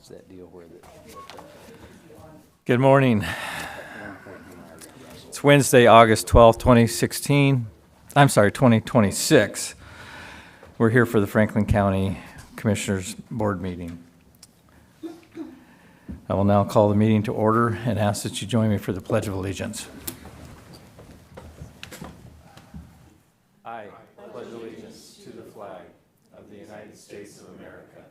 that deal where the Good morning. It's Wednesday, August 12th, 2026. We're here for the Franklin County Commissioners Board meeting. I will now call the meeting to order and ask that you join me for the Pledge of Allegiance. I pledge allegiance to the flag of the United States of America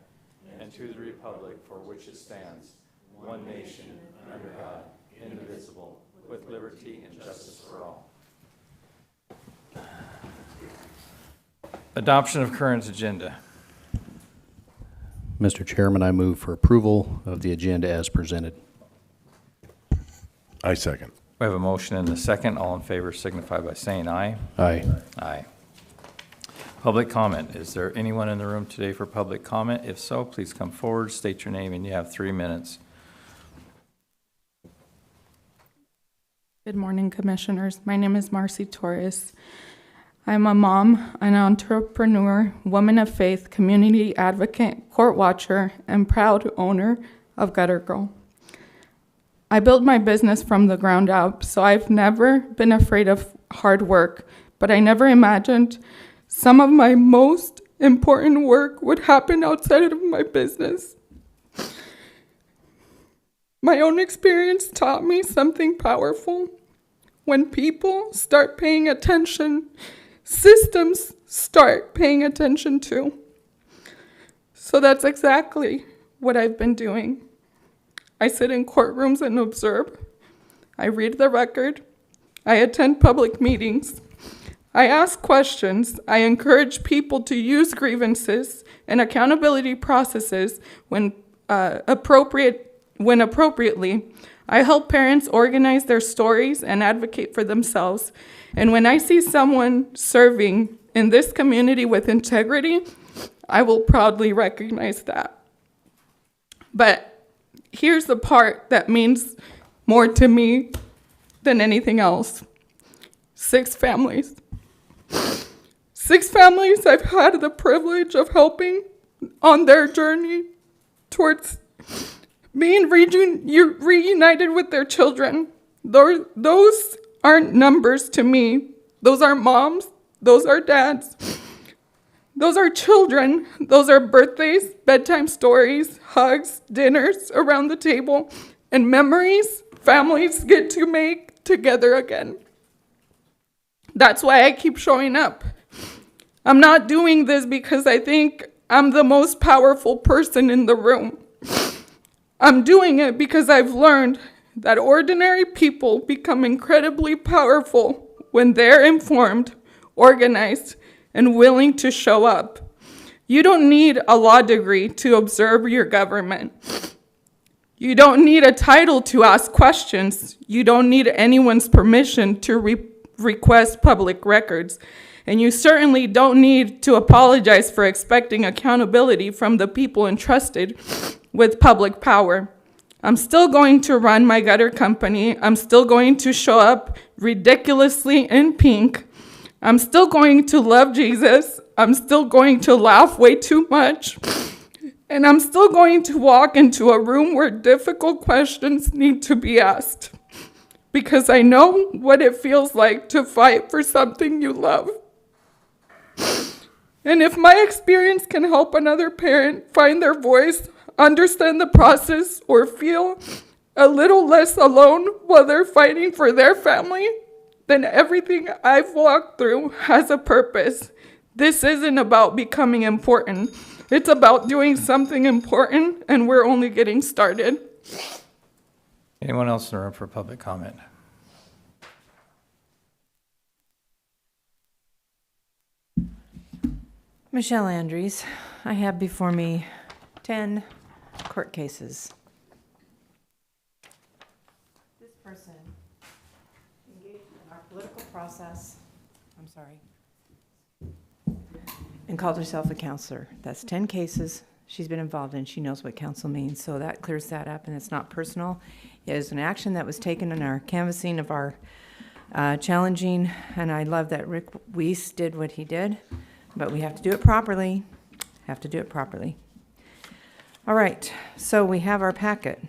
and to the republic for which it stands, one nation, under God, indivisible, with liberty and justice for all. Adoption of current agenda. Mr. Chairman, I move for approval of the agenda as presented. I second. We have a motion and a second. All in favor signify by saying aye. Aye. Aye. Public comment. Is there anyone in the room today for public comment? If so, please come forward, state your name, and you have 3 minutes. Good morning, Commissioners. My name is Marcy Torres. I'm a mom, an entrepreneur, woman of faith, community advocate, court watcher, and proud owner of Gutter Girl. I built my business from the ground up, so I've never been afraid of hard work, but I never imagined some of my most important work would happen outside of my business. My own experience taught me something powerful. When people start paying attention, systems start paying attention too. So that's exactly what I've been doing. I sit in courtrooms and observe. I read the record. I attend public meetings. I ask questions. I encourage people to use grievances and accountability processes when appropriately. I help parents organize their stories and advocate for themselves. And when I see someone serving in this community with integrity, I will proudly recognize that. But here's the part that means more to me than anything else. 6 families. 6 families I've had the privilege of helping on their journey towards being reunited with their children. Those aren't numbers to me. Those are moms. Those are dads. Those are children. Those are birthdays, bedtime stories, hugs, dinners around the table, and memories families get to make together again. That's why I keep showing up. I'm not doing this because I think I'm the most powerful person in the room. I'm doing it because I've learned that ordinary people become incredibly powerful when they're informed, organized, and willing to show up. You don't need a law degree to observe your government. You don't need a title to ask questions. You don't need anyone's permission to request public records. And you certainly don't need to apologize for expecting accountability from the people entrusted with public power. I'm still going to run my gutter company. I'm still going to show up ridiculously in pink. I'm still going to love Jesus. I'm still going to laugh way too much. And I'm still going to walk into a room where difficult questions need to be asked. Because I know what it feels like to fight for something you love. And if my experience can help another parent find their voice, understand the process, or feel a little less alone while they're fighting for their family, then everything I've walked through has a purpose. This isn't about becoming important. It's about doing something important, and we're only getting started. Anyone else in the room for public comment? Michelle Andrews. I have before me 10 court cases. This person engaged in our political process, and called herself a counselor. That's 10 cases she's been involved in. She knows what counsel means, so that clears that up, and it's not personal. It is an action that was taken in our canvassing of our challenging, and I love that Rick Weiss did what he did, but we have to do it properly. All right, so we have our packet.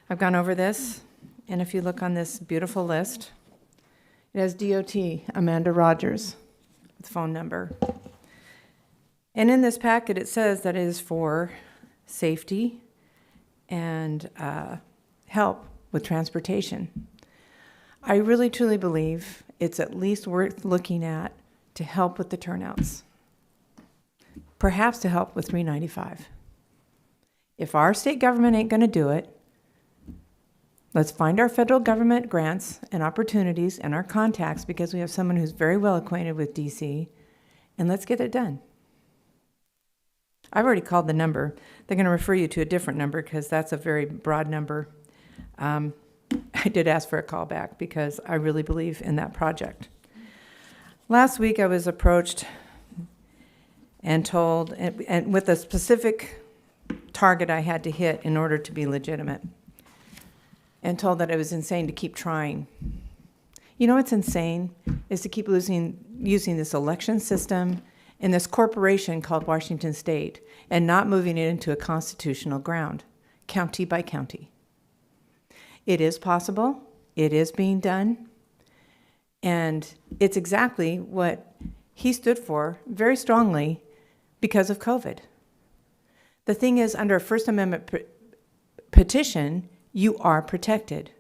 I've gone over this, and if you look on this beautiful list, it has DOT Amanda Rogers with phone number. And in this packet, it says that it is for safety and help with transportation. I really truly believe it's at least worth looking at to help with the turnouts. Perhaps to help with 395. If our state government ain't going to do it, let's find our federal government grants and opportunities and our contacts, because we have someone who's very well acquainted with DC, and let's get it done. I've already called the number. They're going to refer you to a different number because that's a very broad number. I did ask for a call back because I really believe in that project. Last week I was approached and told, and with a specific target I had to hit in order to be legitimate, and told that it was insane to keep trying. You know what's insane is to keep using this election system in this corporation called Washington State and not moving it into a constitutional ground, county by county. It is possible. It is being done. And it's exactly what he stood for very strongly because of COVID. The thing is, under a First Amendment petition, you are protected.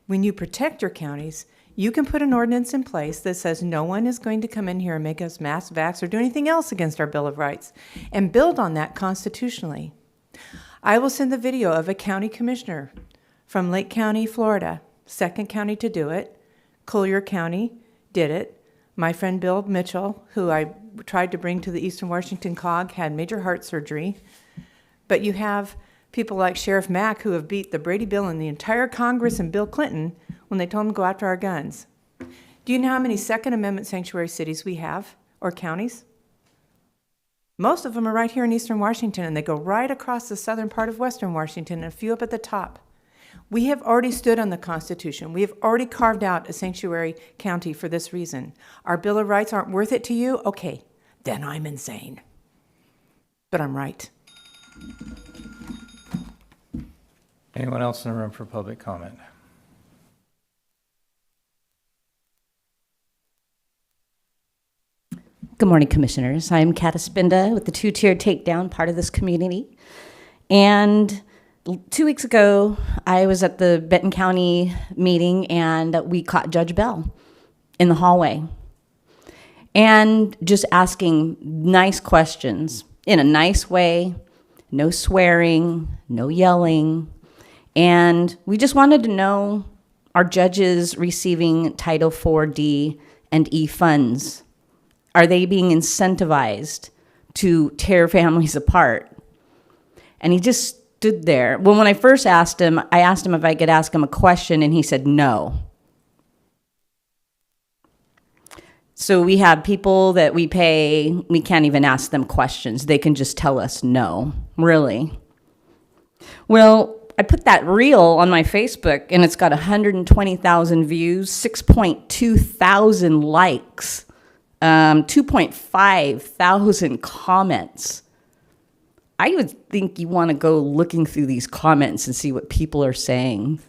When you protect your counties, you can put an ordinance in place that says no one is going to come in here and make us mass vax or do anything else against our Bill of Rights, and build on that constitutionally. I will send the video of a county commissioner from Lake County, Florida, second county to do it. Collier County did it. My friend Bill Mitchell, who I tried to bring to the Eastern Washington COG, had major heart surgery. But you have people like Sheriff Mack who have beat the Brady bill and the entire Congress and Bill Clinton when they told them to go after our guns. Do you know how many Second Amendment sanctuary cities we have, or counties? Most of them are right here in Eastern Washington, and they go right across the southern part of Western Washington, and a few up at the top. We have already stood on the Constitution. We have already carved out a sanctuary county for this reason. Our Bill of Rights aren't worth it to you? Okay, then I'm insane. But I'm right. Anyone else in the room for public comment? Good morning, Commissioners. I'm Kat Espinda with the Two-Tier Takedown, part of this community. And 2 weeks ago, I was at the Benton County meeting, and we caught Judge Bell in the hallway and just asking nice questions in a nice way, no swearing, no yelling. And we just wanted to know, are judges receiving Title IV D and E funds? Are they being incentivized to tear families apart? And he just stood there. Well, when I first asked him, I asked him if I could ask him a question, and he said no. So we have people that we pay, we can't even ask them questions. They can just tell us no. Really? Well, I put that reel on my Facebook, and it's got 120,000 views, 6.2 thousand likes, 2.5 thousand comments. I would think you want to go looking through these comments and see what people are saying.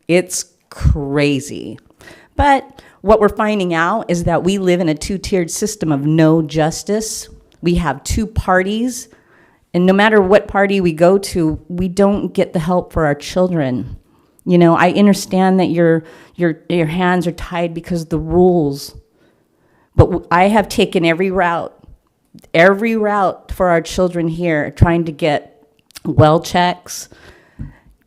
It's crazy. But what we're finding out is that we live in a two-tiered system of no justice. We have two parties, and no matter what party we go to, we don't get the help for our children. You know, I understand that your hands are tied because of the rules, but I have taken every route for our children here, trying to get well checks.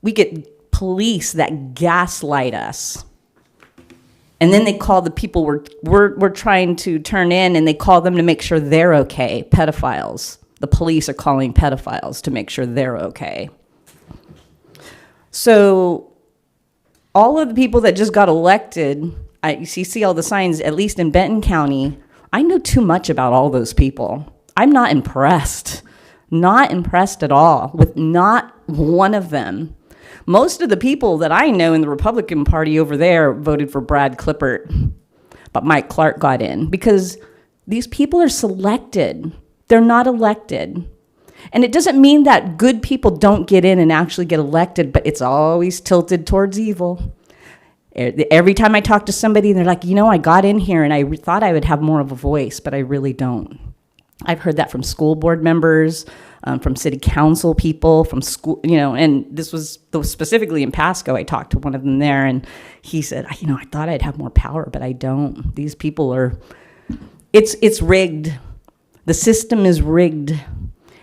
We get police that gaslight us. And then they call the people we're trying to turn in, and they call them to make sure they're okay, pedophiles. The police are calling pedophiles to make sure they're okay. So all of the people that just got elected, you see all the signs, at least in Benton County, I know too much about all those people. I'm not impressed at all with not one of them. Most of the people that I know in the Republican Party over there voted for Brad Klippert, but Mike Clark got in because these people are selected. They're not elected. And it doesn't mean that good people don't get in and actually get elected, but it's always tilted towards evil. Every time I talk to somebody, they're like, I got in here and I thought I would have more of a voice, but I really don't. I've heard that from school board members, from city council people, from school, and this was specifically in Pasco. I talked to one of them there, and he said, I thought I'd have more power, but I don't. These people it's rigged. The system is rigged.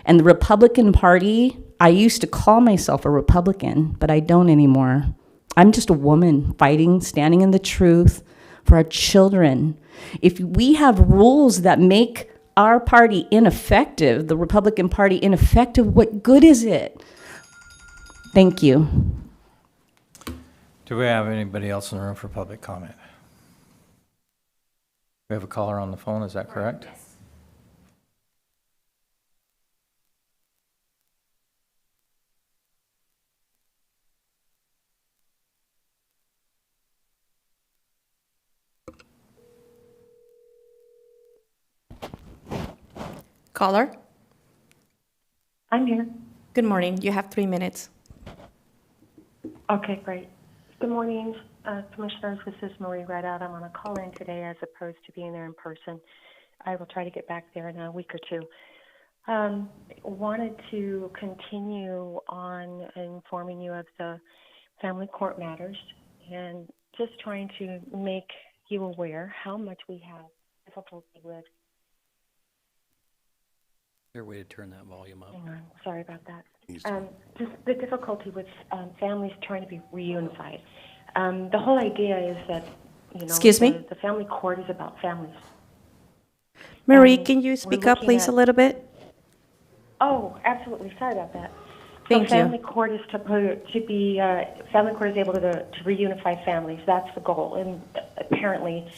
And the Republican Party, I used to call myself a Republican, but I don't anymore. I'm just a woman fighting, standing in the truth for our children. If we have rules that make our party ineffective, the Republican Party ineffective, what good is it? Thank you. Do we have anybody else in the room for public comment? We have a caller on the phone, is that correct? Yes. Caller, I'm here. good morning. You have 3 minutes. Okay, great. Good morning, Commissioners. This is Marie Redout. I'm on a call-in today as opposed to being there in person. I will try to get back there in a week or two. Wanted to continue on informing you of the family court matters and just trying to make you aware how much we have difficulty with. Is there a way to turn that volume up? Hang on, sorry about that. Just the difficulty with families trying to be reunified. The whole idea is that, Excuse me? the family court is about families. Marie, Um, can you we're speak up, looking please, at- a little bit? Oh, absolutely. Sorry about that. Thank so you. family court is family court is able to reunify families. That's the goal, and apparently,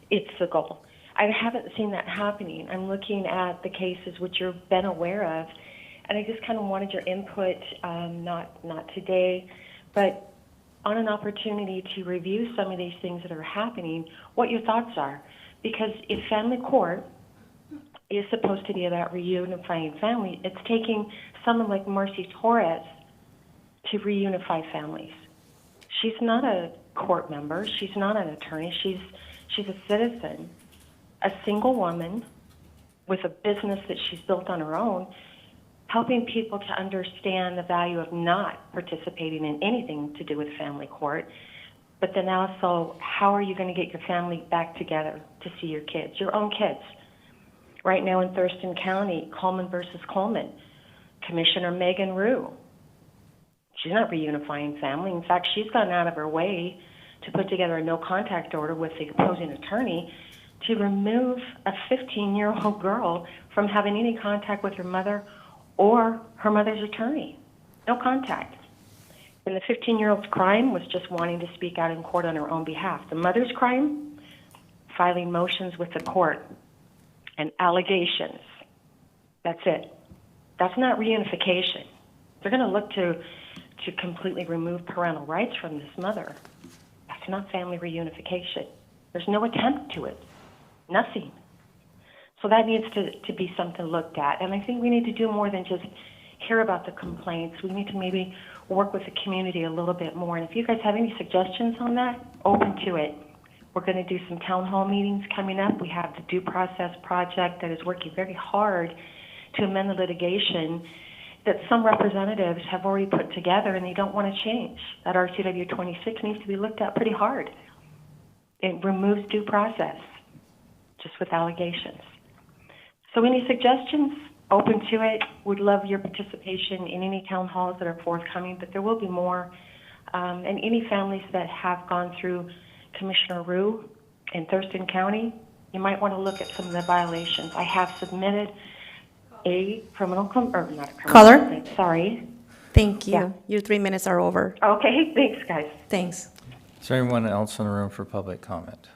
it's the goal. I haven't seen that happening. I'm looking at the cases which you've been aware of, and I just kind of wanted your input, not today, but on an opportunity to review some of these things that are happening, what your thoughts are. Because if family court is supposed to be about reunifying family, it's taking someone like Marcy Torres to reunify families. She's not a court member. She's not an attorney. She's a citizen, a single woman with a business that she's built on her own, helping people to understand the value of not participating in anything to do with family court. But then also, how are you going to get your family back together to see your kids, your own kids? Right now in Thurston County, Coleman versus Coleman, Commissioner Megan Rue. She's not reunifying family. In fact, she's gone out of her way to put together a no-contact order with the opposing attorney to remove a 15-year-old girl from having any contact with her mother or her mother's attorney. No contact. And the 15-year-old's crime was just wanting to speak out in court on her own behalf. The mother's crime, filing motions with the court and allegations. That's it. That's not reunification. They're going to look to completely remove parental rights from this mother. That's not family reunification. There's no attempt to it. Nothing. So that needs to be something looked at. And I think we need to do more than just hear about the complaints. We need to maybe work with the community a little bit more. And if you guys have any suggestions on that, open to it. We're going to do some town hall meetings coming up. We have the Due Process Project that is working very hard to amend the litigation that some representatives have already put together, and they don't want to change. That RCW 26 needs to be looked at pretty hard. It removes due process just with allegations. So any suggestions? Open to it. Would love your participation in any town halls that are forthcoming, but there will be more. And any families that have gone through Commissioner Rue in Thurston County, you might want to look at some of the violations. I have submitted a criminal, or not a criminal Caller? complaint, sorry. Thank you. Yeah. Your 3 minutes are over. Okay, thanks, guys. Thanks. Is there anyone else in the room for public comment?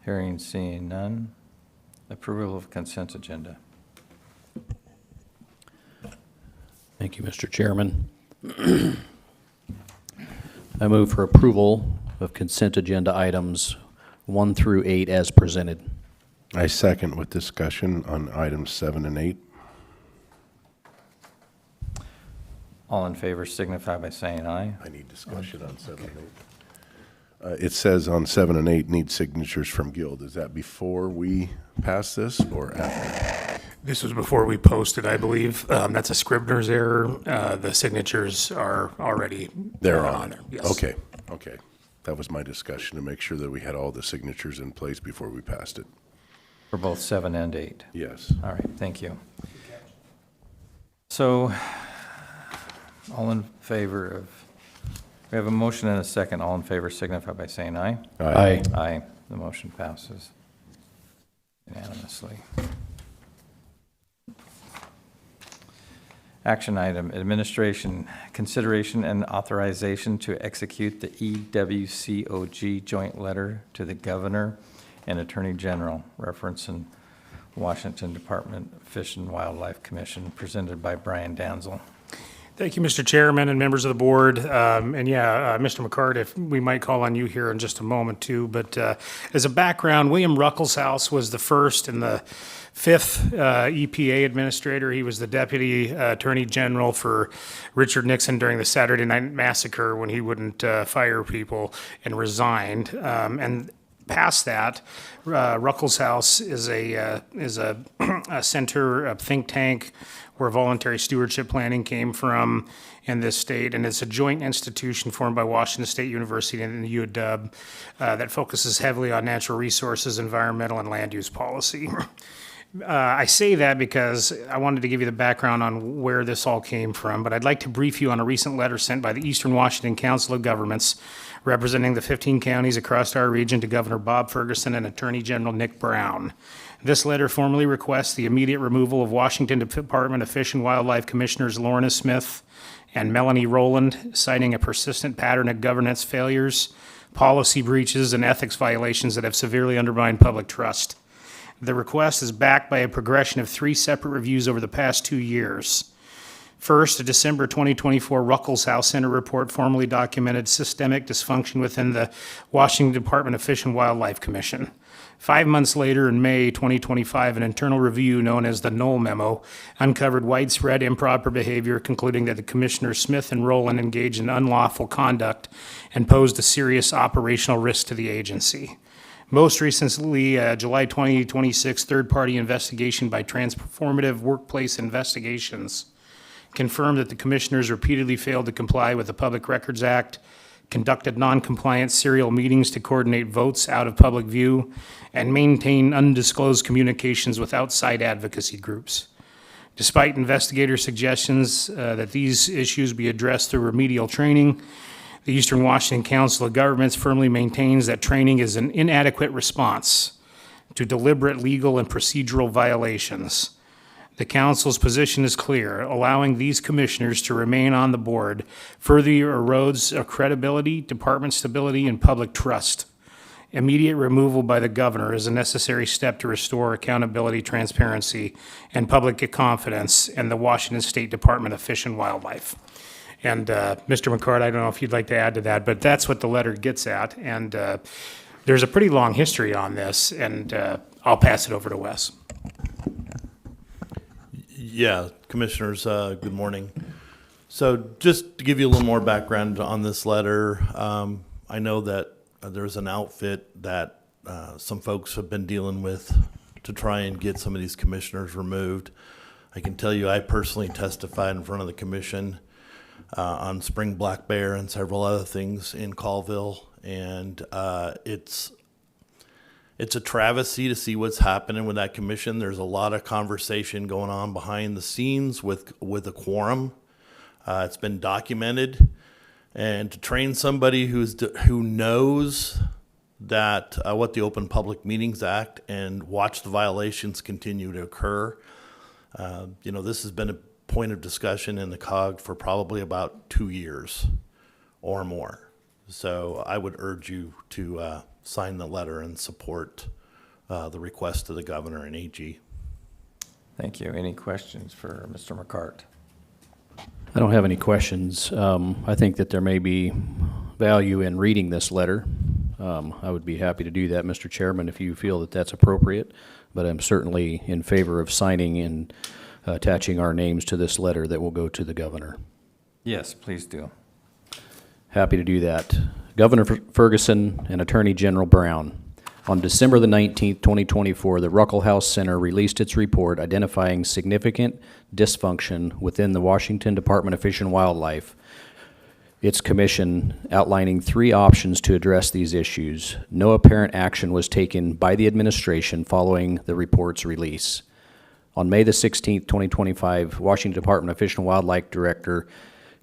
Hearing, seeing none. Approval of consent agenda. Thank you, Mr. Chairman. I move for approval of consent agenda items 1 through 8 as presented. I second with discussion on items 7 and 8. All in favor signify by saying aye. I need discussion on 7 and 8. It says on 7 and 8 need signatures from Guild. Is that before we pass this or after? This was before we posted, I believe. That's a Scribner's error. The signatures are already They're on there. it. Yes. Okay. That was my discussion, to make sure that we had all the signatures in place before we passed it. For both 7 and 8. Yes. All right, thank you. So, all in favor of, we have a motion and a second. All in favor signify by saying aye. Aye. Aye. The motion passes unanimously. Action item, administration, consideration and authorization to execute the EWCOG joint letter to the governor and attorney general, reference in Washington Department of Fish and Wildlife Commission, presented by Brian Danzel. Thank you, Mr. Chairman and members of the board. Mr. McCart, if we might call on you here in just a moment too. But as a background, William Ruckelshaus was the first and the fifth EPA administrator. He was the deputy attorney general for Richard Nixon during the Saturday Night Massacre when he wouldn't fire people and resigned. And past that, Ruckelshaus is a center, a think tank where voluntary stewardship planning came from in this state, and it's a joint institution formed by Washington State University and the UW that focuses heavily on natural resources, environmental, and land use policy. I say that because I wanted to give you the background on where this all came from, but I'd like to brief you on a recent letter sent by the Eastern Washington Council of Governments, representing the 15 counties across our region, to Governor Bob Ferguson and Attorney General Nick Brown. This letter formally requests the immediate removal of Washington Department of Fish and Wildlife Commissioners Lorna Smith and Melanie Rowland, citing a persistent pattern of governance failures, policy breaches, and ethics violations that have severely undermined public trust. The request is backed by a progression of 3 separate reviews over the past 2 years. First, a December 2024 Ruckelshaus Center report formally documented systemic dysfunction within the Washington Department of Fish and Wildlife Commission. 5 months later, in May 2025, an internal review known as the Knoll Memo uncovered widespread improper behavior, concluding that the Commissioners Smith and Rowland engaged in unlawful conduct and posed a serious operational risk to the agency. Most recently, July 2026 third-party investigation by Transformative Workplace Investigations confirmed that the commissioners repeatedly failed to comply with the Public Records Act, conducted non-compliant serial meetings to coordinate votes out of public view, and maintain undisclosed communications with outside advocacy groups. Despite investigator suggestions that these issues be addressed through remedial training, the Eastern Washington Council of Governments firmly maintains that training is an inadequate response to deliberate legal and procedural violations. The council's position is clear: allowing these commissioners to remain on the board further erodes credibility, department stability, and public trust. Immediate removal by the governor is a necessary step to restore accountability, transparency, and public confidence in the Washington State Department of Fish and Wildlife. And Mr. McCart, I don't know if you'd like to add to that, but that's what the letter gets at. And there's a pretty long history on this, and I'll pass it over to Wes. Yeah, Commissioners, good morning. So just to give you a little more background on this letter, I know that there's an outfit that some folks have been dealing with to try and get some of these commissioners removed. I can tell you I personally testified in front of the commission on spring black bear and several other things in Colville, and it's a travesty to see what's happening with that commission. There's a lot of conversation going on behind the scenes with a quorum. It's been documented, and to train somebody who knows that what the Open Public Meetings Act and watch the violations continue to occur. This has been a point of discussion in the COG for probably about 2 years or more. So I would urge you to sign the letter and support the request to the governor and AG. Thank you. Any questions for Mr. McCart? I don't have any questions. I think that there may be value in reading this letter. I would be happy to do that, Mr. Chairman, if you feel that that's appropriate, but I'm certainly in favor of signing and attaching our names to this letter that will go to the governor. Yes, please do. Happy to do that. Governor Ferguson and Attorney General Brown. On December the 19th, 2024, the Ruckelshaus Center released its report identifying significant dysfunction within the Washington Department of Fish and Wildlife. Its commission outlining 3 options to address these issues. No apparent action was taken by the administration following the report's release. On May the 16th, 2025, Washington Department of Fish and Wildlife Director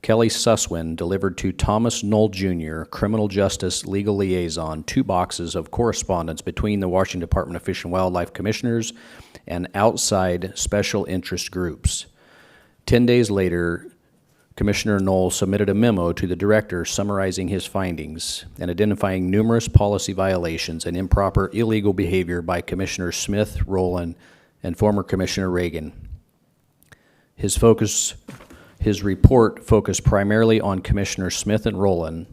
Kelly Susswin delivered to Thomas Knoll Jr., Criminal Justice Legal Liaison, 2 boxes of correspondence between the Washington Department of Fish and Wildlife commissioners and outside special interest groups. 10 days later, Commissioner Knoll submitted a memo to the director summarizing his findings and identifying numerous policy violations and improper illegal behavior by Commissioners Smith, Rowland, and former Commissioner Reagan. His report focused primarily on Commissioners Smith and Rowland,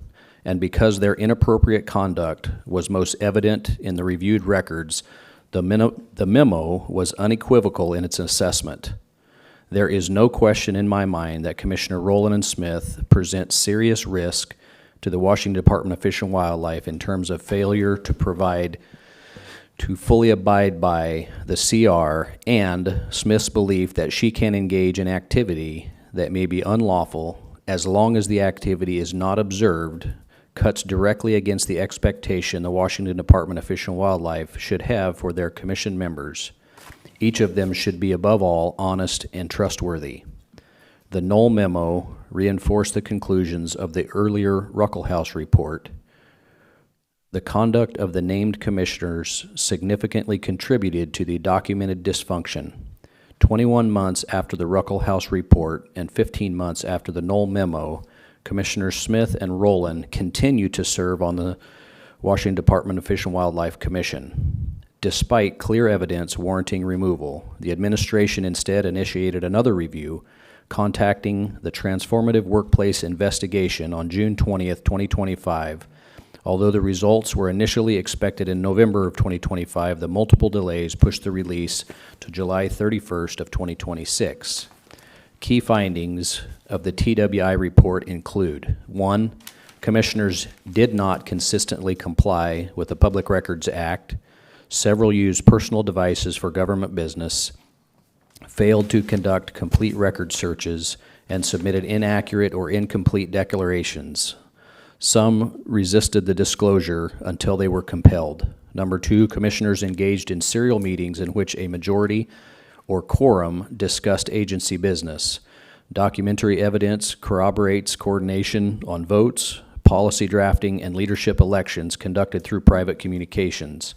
and because their inappropriate conduct was most evident in the reviewed records, the memo was unequivocal in its assessment. There is no question in my mind that Commissioner Rowland and Smith present serious risk to the Washington Department of Fish and Wildlife in terms of failure to fully abide by the CR and Smith's belief that she can engage in activity that may be unlawful as long as the activity is not observed cuts directly against the expectation the Washington Department of Fish and Wildlife should have for their commission members. Each of them should be above all honest and trustworthy. The Knoll memo reinforced the conclusions of the earlier Ruckelshaus report. The conduct of the named commissioners significantly contributed to the documented dysfunction. 21 months after the Ruckelshaus report and 15 months after the Knoll memo, Commissioners Smith and Rowland continue to serve on the Washington Department of Fish and Wildlife Commission. Despite clear evidence warranting removal, the administration instead initiated another review, contacting the Transformative Workplace Investigation on June 20th, 2025. Although the results were initially expected in November of 2025, the multiple delays pushed the release to July 31st of 2026. Key findings of the TWI report include: 1, commissioners did not consistently comply with the Public Records Act. Several used personal devices for government business, failed to conduct complete record searches, and submitted inaccurate or incomplete declarations. Some resisted the disclosure until they were compelled. 2, commissioners engaged in serial meetings in which a majority or quorum discussed agency business. Documentary evidence corroborates coordination on votes, policy drafting, and leadership elections conducted through private communications.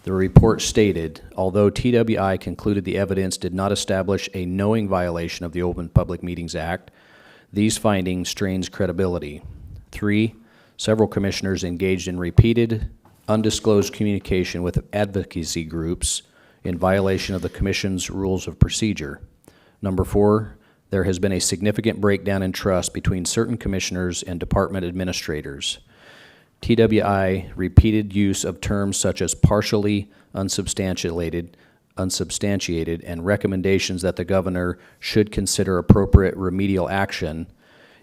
The report stated, although TWI concluded the evidence did not establish a knowing violation of the Open Public Meetings Act, these findings strains credibility. 3, several commissioners engaged in repeated, undisclosed communication with advocacy groups in violation of the Commission's rules of procedure. 4, there has been a significant breakdown in trust between certain commissioners and department administrators. TWI repeated use of terms such as partially unsubstantiated, and recommendations that the governor should consider appropriate remedial action,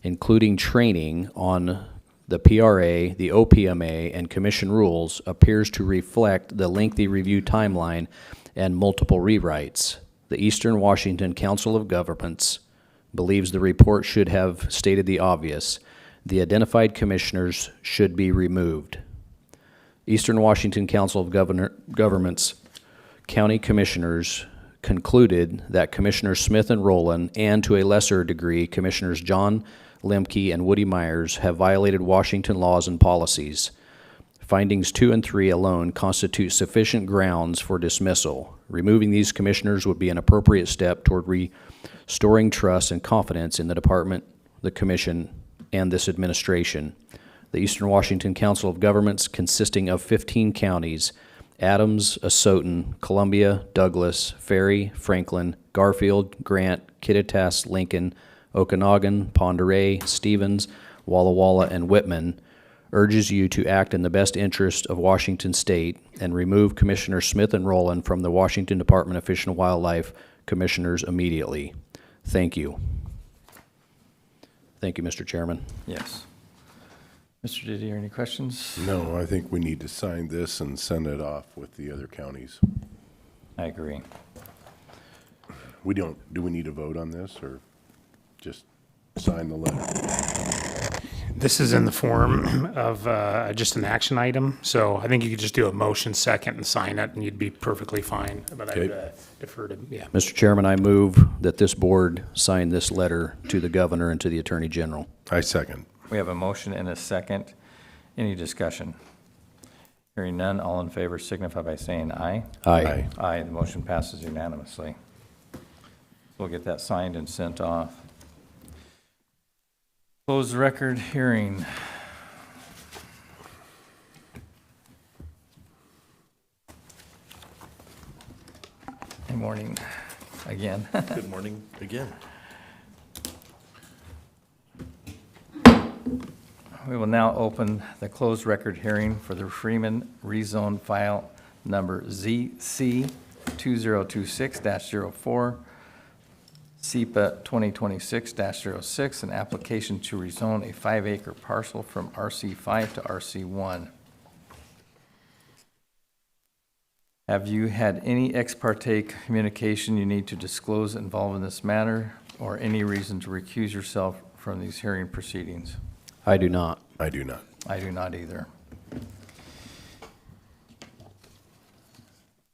including training on the PRA, the OPMA, and commission rules, appears to reflect the lengthy review timeline and multiple rewrites. The Eastern Washington Council of Governments believes the report should have stated the obvious: the identified commissioners should be removed. Eastern Washington Council of Governments county commissioners concluded that Commissioners Smith and Rowland, and to a lesser degree, Commissioners John Lemke and Woody Myers, have violated Washington laws and policies. Findings 2 and 3 alone constitute sufficient grounds for dismissal. Removing these commissioners would be an appropriate step toward restoring trust and confidence in the department, the commission, and this administration. The Eastern Washington Council of Governments, consisting of 15 counties, Adams, Asotin, Columbia, Douglas, Ferry, Franklin, Garfield, Grant, Kittitas, Lincoln, Okanogan, Pend Oreille, Stevens, Walla Walla, and Whitman, urges you to act in the best interest of Washington State and remove Commissioners Smith and Rowland from the Washington Department of Fish and Wildlife Commissioners immediately. Thank you. Thank you, Mr. Chairman. Yes. Mr. Didier, any questions? No, I think we need to sign this and send it off with the other counties. I agree. Do we need to vote on this or just sign the letter? This is in the form of just an action item, so I think you could just do a motion second and sign it, and you'd be perfectly fine. But I'd Okay. defer to, yeah. Mr. Chairman, I move that this board sign this letter to the governor and to the Attorney General. I second. We have a motion and a second. Any discussion? Hearing none, all in favor signify by saying aye. Aye. Aye, the motion passes unanimously. We'll get that signed and sent off. Closed record hearing. Good morning again. Good morning again. We will now open the closed record hearing for the Freeman rezone file number ZC 2026-04, SEPA 2026-06, an application to rezone a 5-acre parcel from RC5 to RC1. Have you had any ex parte communication you need to disclose involved in this matter, or any reason to recuse yourself from these hearing proceedings? I do not. I do not. I do not either.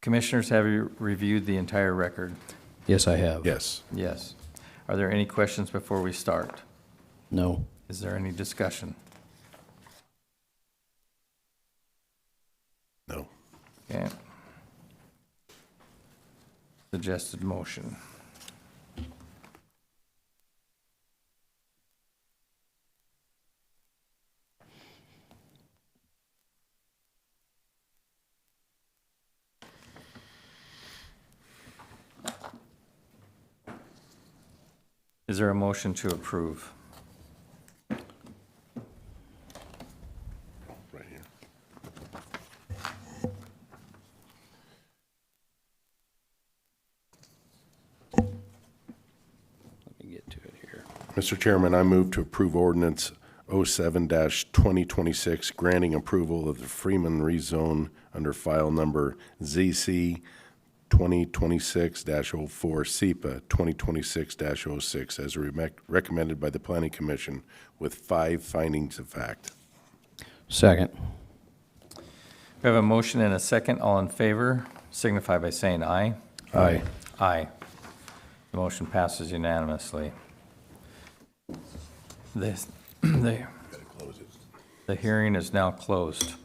Commissioners, have you reviewed the entire record? Yes, I have. Yes. Yes. Are there any questions before we start? No. Is there any discussion? No. Okay. Suggested motion. Is there a motion to approve? Right here. Let me get to it here. Mr. Chairman, I move to approve ordinance 07-2026, granting approval of the Freeman rezone under file number ZC 2026-04, SEPA 2026-06, as recommended by the Planning Commission, with 5 findings of fact. Second. We have a motion and a second. All in favor signify by saying aye. Aye. Aye. The motion passes unanimously. The hearing is now closed.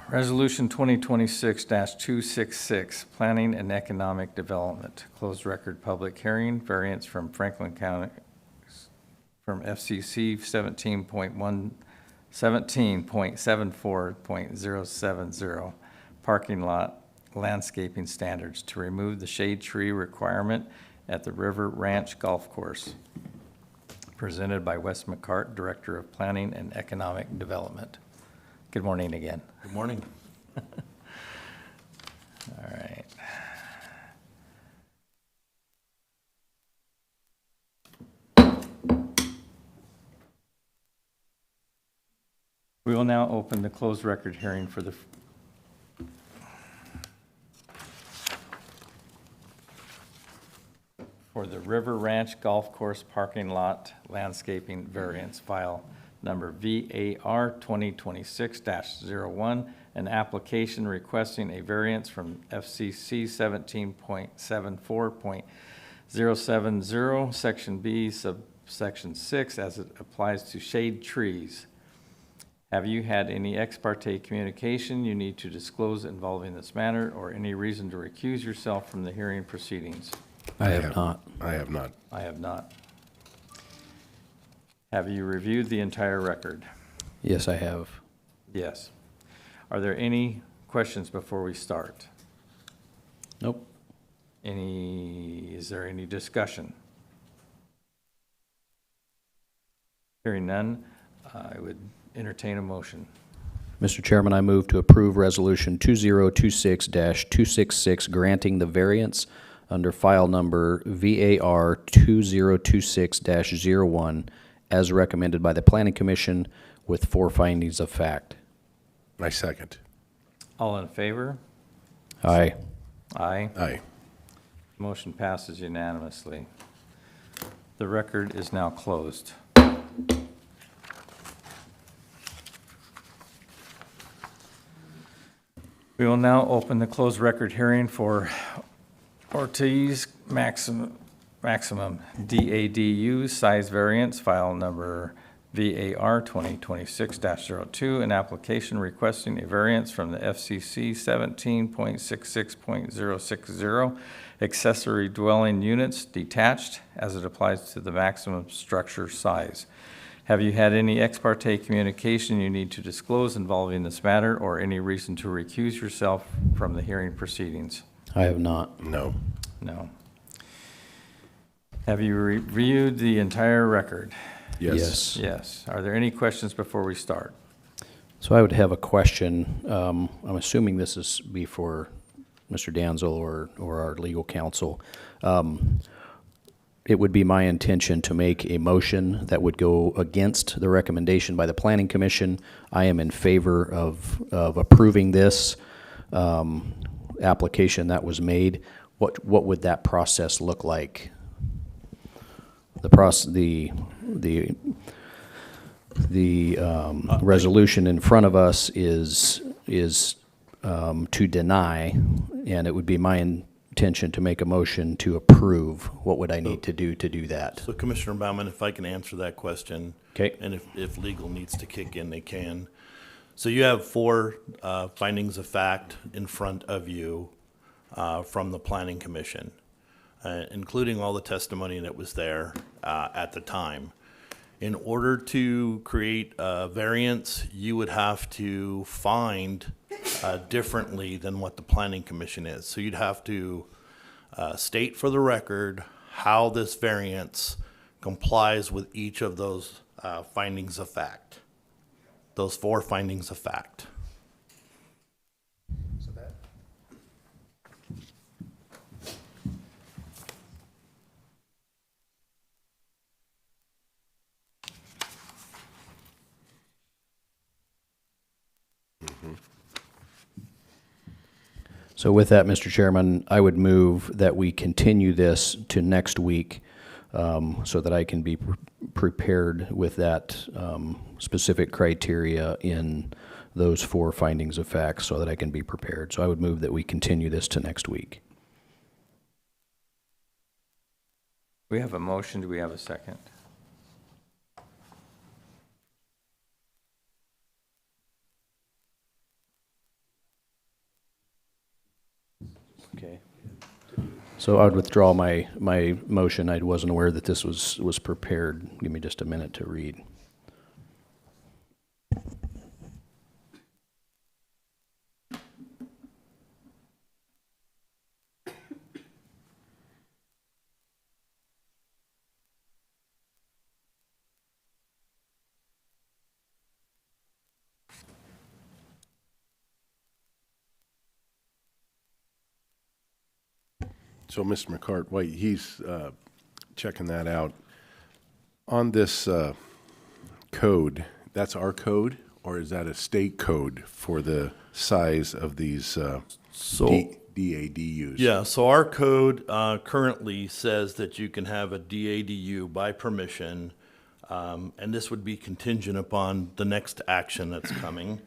Resolution 2026-266, Planning and Economic Development. Closed record public hearing, variance from Franklin County, from FCC 17.74.070, parking lot landscaping standards to remove the shade tree requirement at the River Ranch Golf Course. Presented by Wes McCart, Director of Planning and Economic Development. Good morning again. Good morning. All right. We will now open the closed record hearing for the River Ranch Golf Course parking lot landscaping variance file number VAR 2026-01, an application requesting a variance from FCC 17.74.070, Section B, subsection 6, as it applies to shade trees. Have you had any ex parte communication you need to disclose involving this matter, or any reason to recuse yourself from the hearing proceedings? I have not. I have not. I have not. Have you reviewed the entire record? Yes, I have. Yes. Are there any questions before we start? Nope. Is there any discussion? Hearing none, I would entertain a motion. Mr. Chairman, I move to approve Resolution 2026-266 granting the variance under file number VAR 2026-01 as recommended by the Planning Commission with 4 findings of fact. I second. All in favor? Aye. Aye. Aye. Motion passes unanimously. The record is now closed. We will now open the closed record hearing for Ortiz Maximum DADU size variance, file number VAR 2026-02, an application requesting a variance from the FCC 17.66.060, accessory dwelling units detached as it applies to the maximum structure size. Have you had any ex parte communication you need to disclose involving this matter or any reason to recuse yourself from the hearing proceedings? I have not. No. No. Have you reviewed the entire record? Yes. Yes. Are there any questions before we start? So I would have a question. I'm assuming this is before Mr. Danzel or our legal counsel. It would be my intention to make a motion that would go against the recommendation by the Planning Commission. I am in favor of approving this application that was made. What would that process look like? The resolution in front of us is to deny, and it would be my intention to make a motion to approve. What would I need to do that? So Commissioner Baumann, if I can answer that question. Okay. And if legal needs to kick in, they can. So you have 4 findings of fact in front of you from the Planning Commission, including all the testimony that was there at the time. In order to create a variance, you would have to find differently than what the Planning Commission is. So you'd have to state for the record how this variance complies with each of those findings of fact, those 4 findings of fact. So with that, Mr. Chairman, I would move that we continue this to next week so that I can be prepared with that specific criteria in those 4 findings of facts so that I can be prepared. So I would move that we continue this to next week. We have a motion. Do we have a second? Okay. So I would withdraw my motion. I wasn't aware that this was prepared. Give me just a minute to read. So Mr. McCart, while he's checking that out, on this code, that's our code, or is that a state code for the size of these DADUs? Yeah, so our code currently says that you can have a DADU by permission, and this would be contingent upon the next action that's coming,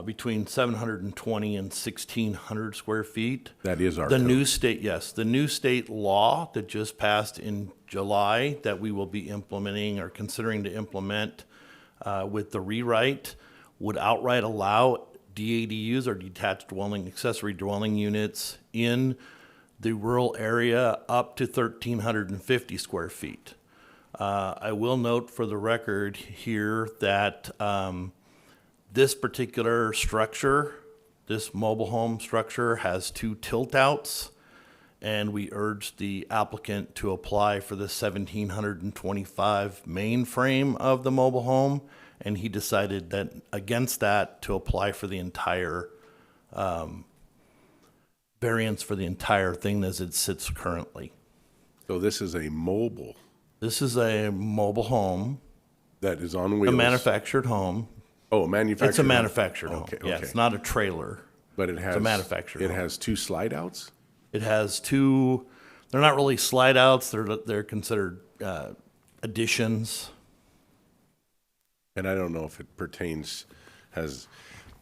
between 720 and 1,600 square feet. That is our The code. new state, yes, the new state law that just passed in July that we will be implementing or considering to implement with the rewrite would outright allow DADUs or detached dwelling, accessory dwelling units in the rural area up to 1,350 square feet. I will note for the record here that this particular structure, this mobile home structure, has 2 tilt outs, and we urge the applicant to apply for the 1,725 main frame of the mobile home and he decided that against that to apply for the entire variance for the entire thing as it sits currently. So this is a mobile This is a mobile home, that is on a wheels. manufactured home. Oh, a manufactured. It's a home. manufactured home. Okay, Yeah, okay. it's not a trailer. But it has a manufactured It home. has 2 slide outs. It has two. They're not really slide outs. They're considered additions. And I don't know if it pertains,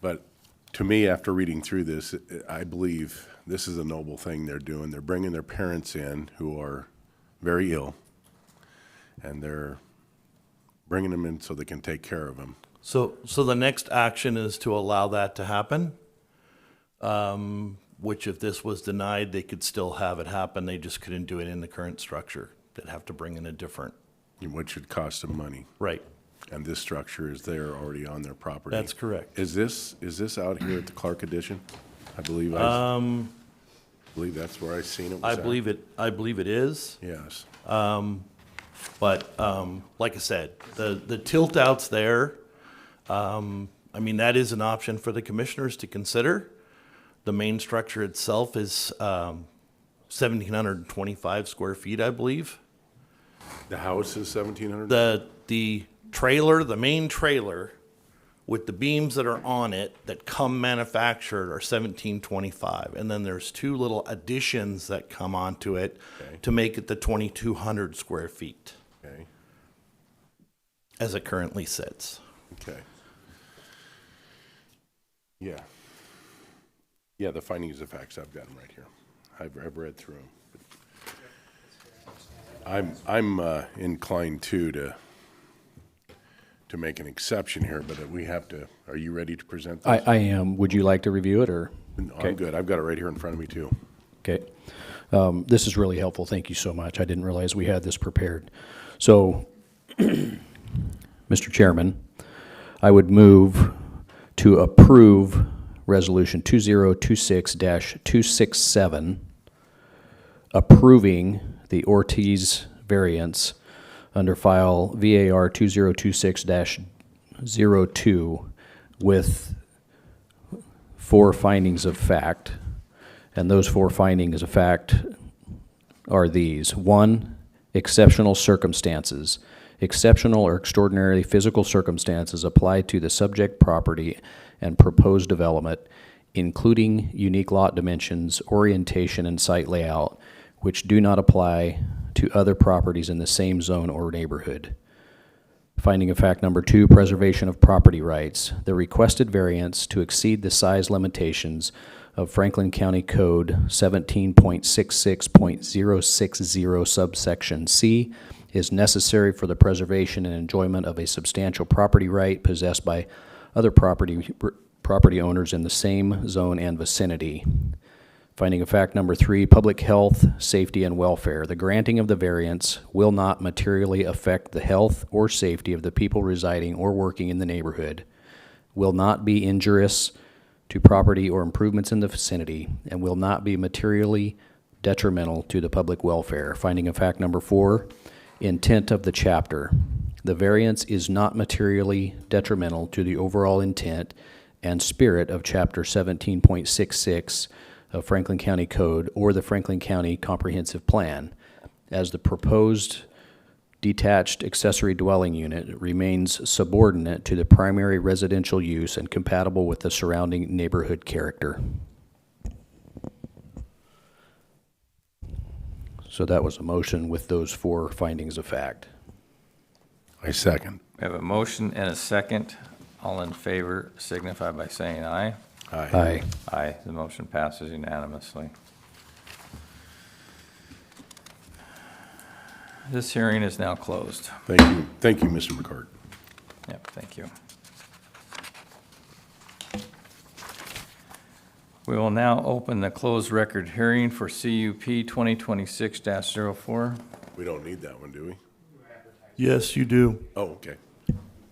but to me, after reading through this, I believe this is a noble thing they're doing. They're bringing their parents in who are very ill, and they're bringing them in so they can take care of them. So the next action is to allow that to happen. Which, if this was denied, they could still have it happen. They just couldn't do it in the current structure. They'd have to bring in a different. Which would cost them money. Right. And this structure is there already on their property. That's correct. Is this out here at the Clark Addition? I believe believe that's where I seen it was I at. believe it is. Yes. But like I said, the tilt outs there, I mean, that is an option for the commissioners to consider. The main structure itself is 1,725 square feet, I believe. The house is 1,700? The trailer, the main trailer, with the beams that are on it that come manufactured are 1,725. And then there's two little additions that come onto it Okay. to make it the 2,200 square feet Okay, as it currently sits. okay. Yeah. Yeah, the findings of facts, I've got them right here. I've read through them. I'm inclined to make an exception here, but we have to, are you ready to present this? I am. Would you like to review it, or? No, I'm good. I've got it right here in front of me, too. Okay. This is really helpful. Thank you so much. I didn't realize we had this prepared. So, Mr. Chairman, I would move to approve Resolution 2026-267, approving the Ortiz variance under file VAR 2026-02 with 4 findings of fact. And those 4 findings of fact are these. 1, exceptional circumstances. Exceptional or extraordinary physical circumstances apply to the subject property and proposed development, including unique lot dimensions, orientation, and site layout, which do not apply to other properties in the same zone or neighborhood. Finding of fact number 2, preservation of property rights. The requested variance to exceed the size limitations of Franklin County Code 17.66.060 subsection C is necessary for the preservation and enjoyment of a substantial property right possessed by other property owners in the same zone and vicinity. Finding of fact number 3, public health, safety, and welfare. The granting of the variance will not materially affect the health or safety of the people residing or working in the neighborhood, will not be injurious to property or improvements in the vicinity, and will not be materially detrimental to the public welfare. Finding of fact number 4, intent of the chapter. The variance is not materially detrimental to the overall intent and spirit of Chapter 17.66 of Franklin County Code or the Franklin County Comprehensive Plan, as the proposed detached accessory dwelling unit remains subordinate to the primary residential use and compatible with the surrounding neighborhood character. So that was a motion with those 4 findings of fact. I second. We have a motion and a second. All in favor signify by saying aye. Aye. Aye. The motion passes unanimously. This hearing is now closed. Thank you, Mr. McCart. Yep, thank you. We will now open the closed record hearing for CUP 2026-04. We don't need that one, do we? Yes, you do. Oh, okay.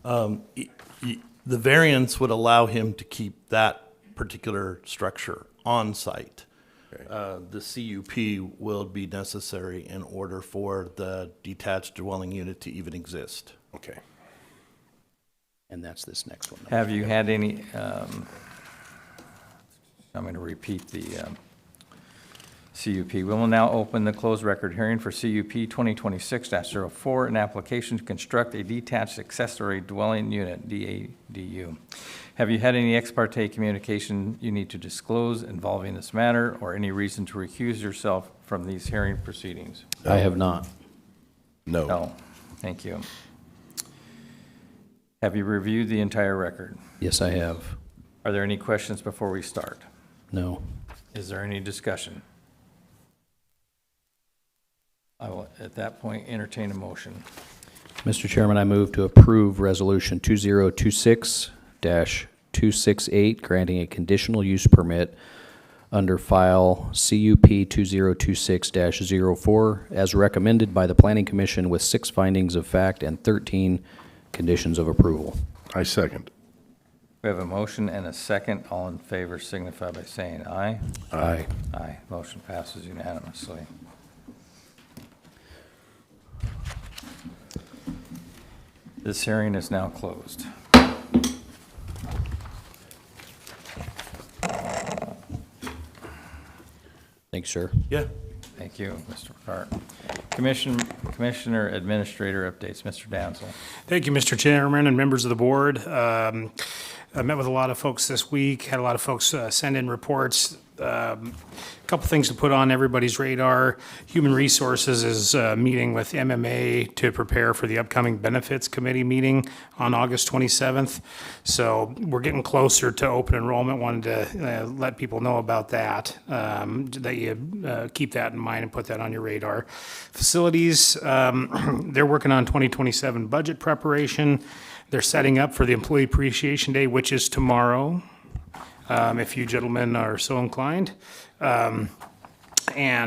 The variance would allow him to keep that particular structure on site. Okay. The CUP will be necessary in order for the detached dwelling unit to even exist. Okay. And that's this next one. Have you had any, I'm going to repeat the CUP. We will now open the closed record hearing for CUP 2026-04, an application to construct a detached accessory dwelling unit, DADU. Have you had any ex parte communication you need to disclose involving this matter, or any reason to recuse yourself from these hearing proceedings? I have not. No. No. Thank you. Have you reviewed the entire record? Yes, I have. Are there any questions before we start? No. Is there any discussion? I will, at that point, entertain a motion. Mr. Chairman, I move to approve Resolution 2026-268, granting a conditional use permit under file CUP 2026-04, as recommended by the Planning Commission, with 6 findings of fact and 13 conditions of approval. I second. We have a motion and a second. All in favor signify by saying aye. Aye. Aye. Motion passes unanimously. This hearing is now closed. Thanks, sir. Yeah. Thank you, Mr. Hart. Commissioner Administrator updates, Mr. Danzel. Thank you, Mr. Chairman and members of the board. I met with a lot of folks this week, had a lot of folks send in reports. A couple things to put on everybody's radar. Human Resources is meeting with MMA to prepare for the upcoming Benefits Committee meeting on August 27th. So we're getting closer to open enrollment. Wanted to let people know about that, that you keep that in mind and put that on your radar. Facilities, they're working on 2027 budget preparation. They're setting up for the Employee Appreciation Day, which is tomorrow, if you gentlemen are so inclined. And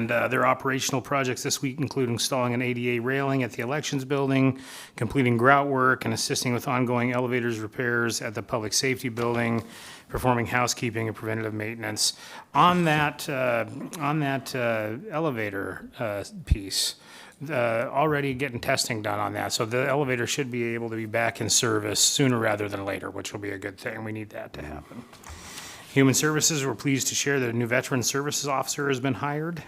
their operational projects this week include installing an ADA railing at the Elections Building, completing grout work, and assisting with ongoing elevators repairs at the Public Safety Building, performing housekeeping and preventative maintenance. On that elevator piece, already getting testing done on that. So the elevator should be able to be back in service sooner rather than later, which will be a good thing. We need that to happen. Human Services, we're pleased to share that a new Veteran Services Officer has been hired.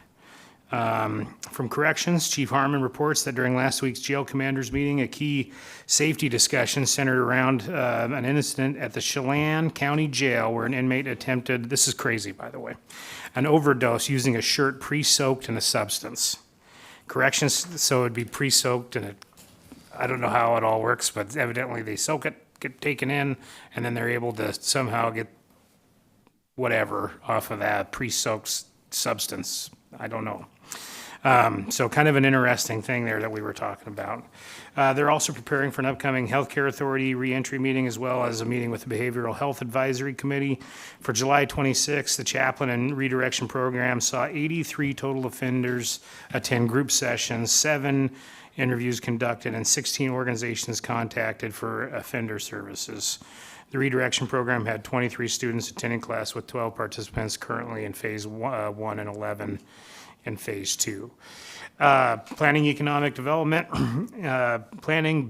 From Corrections, Chief Harmon reports that during last week's jail commanders meeting, a key safety discussion centered around an incident at the Chelan County Jail where an inmate attempted, this is crazy by the way, an overdose using a shirt pre-soaked in a substance. Corrections, so it'd be pre-soaked in I don't know how it all works, but evidently they soak it, get taken in, and then they're able to somehow get whatever off of that pre-soaked substance. I don't know. So kind of an interesting thing there that we were talking about. They're also preparing for an upcoming Healthcare Authority reentry meeting, as well as a meeting with the Behavioral Health Advisory Committee. For July 26th, the Chaplain and Redirection Program saw 83 total offenders attend group sessions, 7 interviews conducted, and 16 organizations contacted for offender services. The redirection program had 23 students attending class, with 12 participants currently in phase 1 and 11 in phase 2. Planning economic development,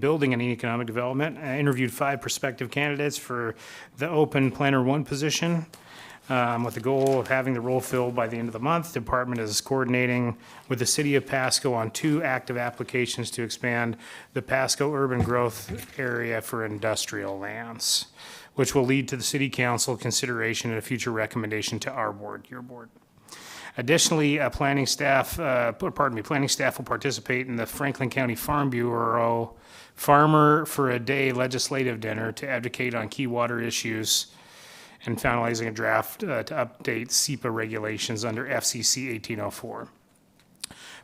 building and economic development, interviewed 5 prospective candidates for the open Planner 1 position. With the goal of having the role filled by the end of the month. The department is coordinating with the city of Pasco on 2 active applications to expand the Pasco urban growth area for industrial lands, which will lead to the city council consideration and a future recommendation to our board, your board. Additionally, planning staff will participate in the Franklin County Farm Bureau Farmer for a Day legislative dinner to advocate on key water issues and finalizing a draft to update SEPA regulations under FCC 1804.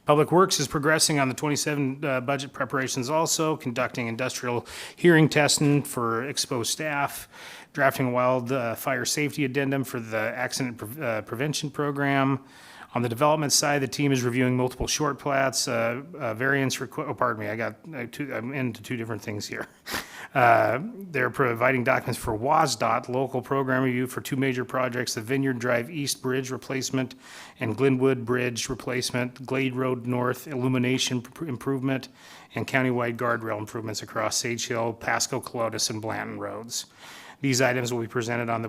Public Works is progressing on the 27 budget preparations also, conducting industrial hearing testing for exposed staff, drafting a wildfire safety addendum for the accident prevention program. On the development side, the team is reviewing multiple short plats, variance I'm into 2 different things here. They're providing documents for WASDOT, local program review for two major projects, the Vineyard Drive East Bridge replacement and Glenwood Bridge replacement, Glade Road North illumination improvement, and countywide guardrail improvements across Sage Hill, Pasco, Colotus, and Blanton roads. These items will be presented on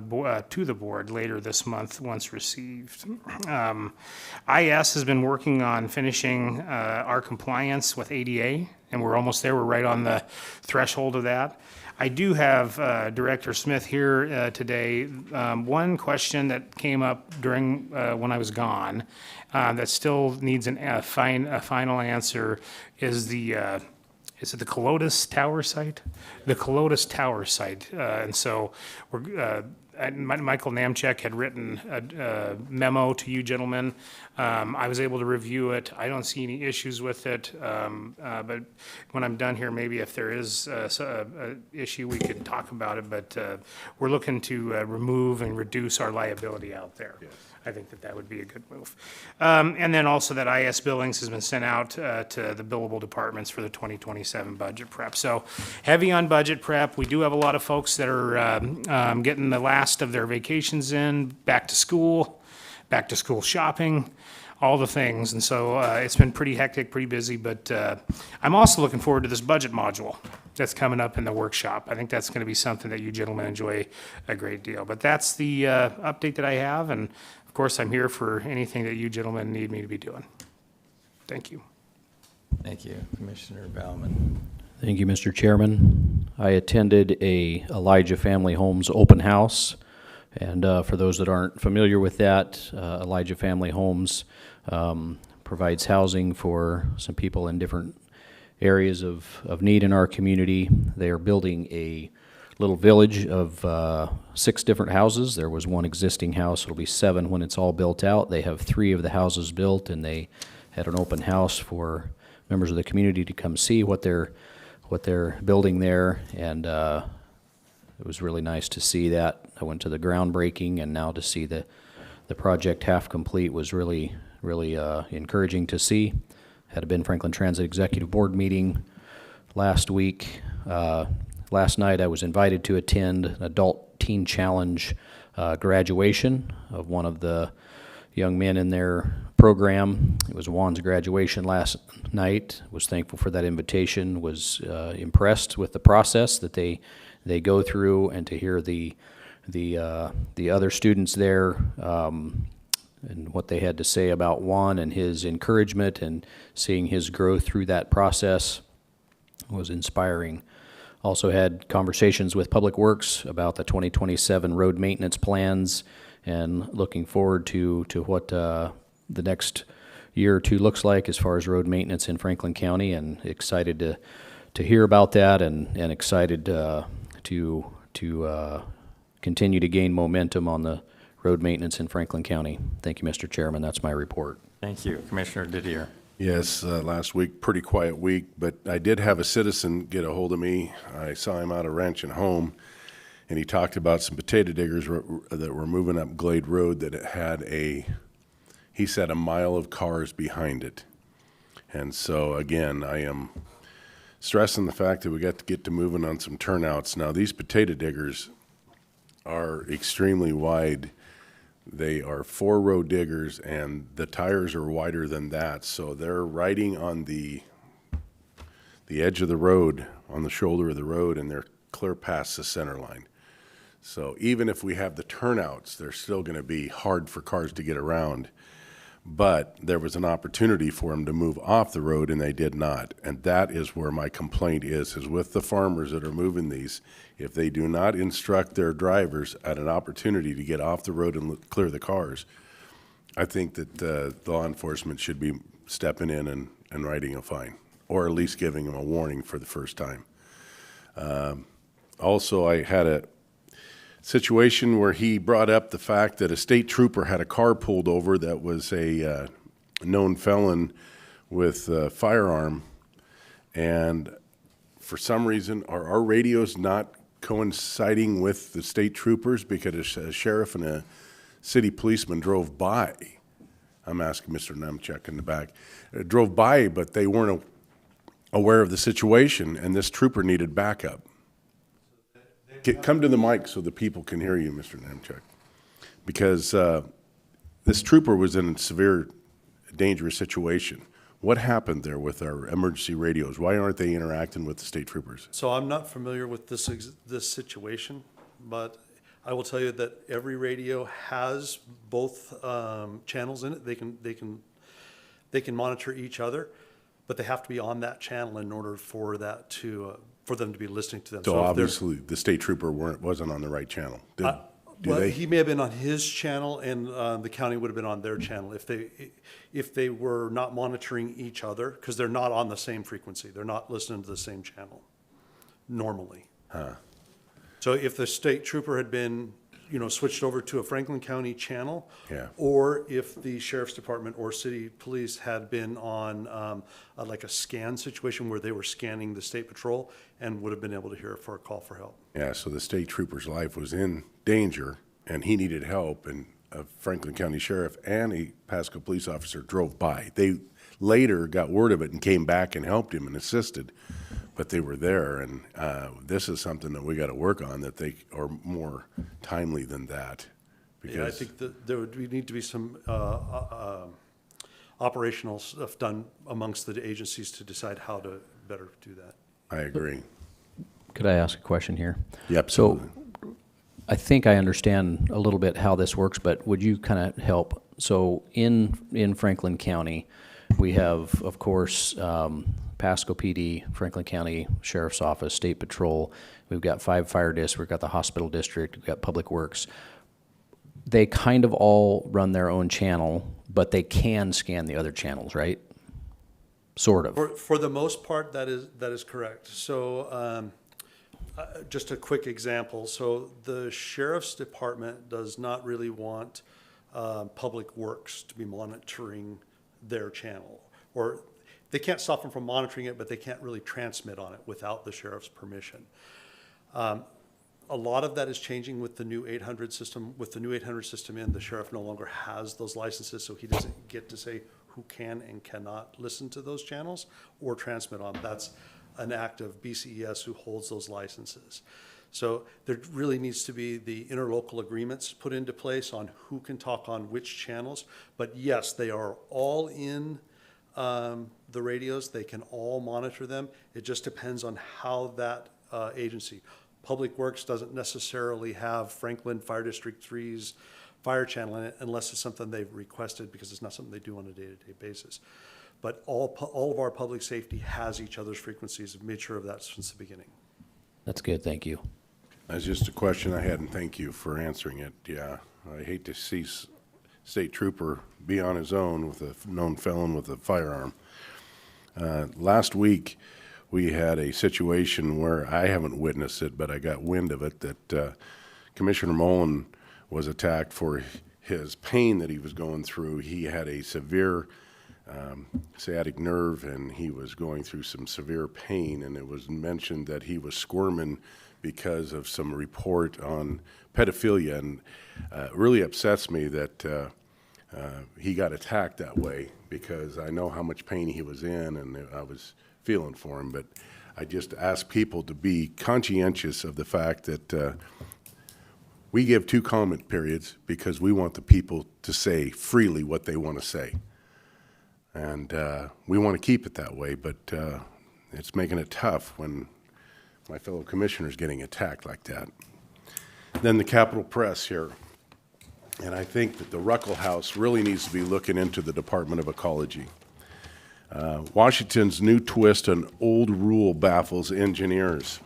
to the board later this month once received. IS has been working on finishing our compliance with ADA, and we're almost there. We're right on the threshold of that. I do have Director Smith here today. One question that came up during when I was gone that still needs a final answer is is it the Colotus Tower site? The Colotus Tower site. And so Michael Namchek had written a memo to you gentlemen. I was able to review it. I don't see any issues with it. But when I'm done here, maybe if there is a issue, we could talk about it. But we're looking to remove and reduce our liability out there. Yes. I think that would be a good move. And then also that IS Billings has been sent out to the billable departments for the 2027 budget prep. So heavy on budget prep. We do have a lot of folks that are getting the last of their vacations in, back to school shopping, all the things. And so it's been pretty hectic, pretty busy. But I'm also looking forward to this budget module that's coming up in the workshop. I think that's going to be something that you gentlemen enjoy a great deal. But that's the update that I have. And of course, I'm here for anything that you gentlemen need me to be doing. Thank you. Thank you, Commissioner Bauman. Thank you, Mr. Chairman. I attended a Elijah Family Homes open house. And for those that aren't familiar with that, Elijah Family Homes provides housing for some people in different areas of need in our community. They are building a little village of 6 different houses. There was one existing house. It'll be 7 when it's all built out. They have 3 of the houses built, and they had an open house for members of the community to come see what they're building there. And it was really nice to see that. I went to the groundbreaking, and now to see the project half complete was really encouraging to see. Had a Ben Franklin Transit Executive Board meeting last week. Last night I was invited to attend an Adult Teen Challenge graduation of one of the young men in their program. It was Juan's graduation last night. Was thankful for that invitation. Was impressed with the process that they go through, and to hear the other students there and what they had to say about Juan and his encouragement and seeing his growth through that process was inspiring. Also had conversations with Public Works about the 2027 road maintenance plans, and looking forward to what the next year or two looks like as far as road maintenance in Franklin County, and excited to hear about that, and excited to continue to gain momentum on the road maintenance in Franklin County. Thank you, Mr. Chairman. That's my report. Thank you, Commissioner Didier. Yes, last week, pretty quiet week, but I did have a citizen get a hold of me. I saw him out of Ranch and Home, and he talked about some potato diggers that were moving up Glade Road that it had he said, a mile of cars behind it. And so, again, I am stressing the fact that we got to get to moving on some turnouts. Now, these potato diggers are extremely wide. They are 4-row diggers, and the tires are wider than that. So they're riding on the edge of the road, on the shoulder of the road, and they're clear past the center line. So even if we have the turnouts, they're still going to be hard for cars to get around. But there was an opportunity for them to move off the road, and they did not. And that is where my complaint is with the farmers that are moving these. If they do not instruct their drivers at an opportunity to get off the road and clear the cars, I think that law enforcement should be stepping in and writing a fine, or at least giving them a warning for the first time. Also, I had a situation where he brought up the fact that a state trooper had a car pulled over that was a known felon with a firearm, and for some reason our radios not coinciding with the state troopers, because a sheriff and a city policeman drove by. I'm asking Mr. Namchek in the back. Drove by, but they weren't aware of the situation, and this trooper needed backup. Come to the mic so the people can hear you, Mr. Nemchuk. Because this trooper was in a severe, dangerous situation. What happened there with our emergency radios? Why aren't they interacting with the state troopers? So I'm not familiar with this situation, but I will tell you that every radio has both channels in it. They can monitor each other, but they have to be on that channel in order for that to for them to be listening to them. So if they're- obviously, the state trooper wasn't on the right channel. Do well, they? he may have been on his channel, and the county would have been on their channel if they were not monitoring each other, because they're not on the same frequency. They're not listening to the same channel normally. So if the state trooper had been, switched over to a Franklin County channel, Yeah. or if the sheriff's department or city police had been on like a scan situation where they were scanning the state patrol and would have been able to hear it for a call for help. Yeah, so the state trooper's life was in danger, and he needed help, and a Franklin County sheriff and a Pasco police officer drove by. They later got word of it and came back and helped him and assisted, but they were there, and this is something that we got to work on, that they are more timely than that. Yeah, I think that there would need to be some operational stuff done amongst the agencies to decide how to better do that. I agree. Could I ask a question here? Yep. So I think I understand a little bit how this works, but would you kind of help? So in Franklin County, we have, of course, Pasco PD, Franklin County Sheriff's Office, State Patrol. We've got 5 fire districts. We've got the hospital district. We've got Public Works. They kind of all run their own channel, but they can scan the other channels, right? Sort of. For the most part, that is correct. So just a quick example. So the sheriff's department does not really want Public Works to be monitoring their channel, or they can't stop them from monitoring it, but they can't really transmit on it without the sheriff's permission. A lot of that is changing with the new 800 system. With the new 800 system in, the sheriff no longer has those licenses, so he doesn't get to say who can and cannot listen to those channels or transmit on. That's an act of BCES who holds those licenses. So there really needs to be the interlocal agreements put into place on who can talk on which channels. But yes, they are all in the radios. They can all monitor them. It just depends on how that agency. Public Works doesn't necessarily have Franklin Fire District 3's fire channel in it unless it's something they've requested, because it's not something they do on a day-to-day basis. But all of our public safety has each other's frequencies. We've made sure of that since the beginning. That's good. Thank you. That's just a question I had, and thank you for answering it. Yeah, I hate to see state trooper be on his own with a known felon with a firearm. Last week, we had a situation where I haven't witnessed it, but I got wind of it, that Commissioner Mullen was attacked for his pain that he was going through. He had a severe sciatic nerve, and he was going through some severe pain, and it was mentioned that he was squirming because of some report on pedophilia, and it really upsets me that he got attacked that way, because I know how much pain he was in, and I was feeling for him. But I just ask people to be conscientious of the fact that we give 2 comment periods because we want the people to say freely what they want to say. And we want to keep it that way, but it's making it tough when my fellow commissioner's getting attacked like that. Then the Capitol Press here. And I think that the Ruckel House really needs to be looking into the Department of Ecology. Washington's new twist on old rule baffles engineers.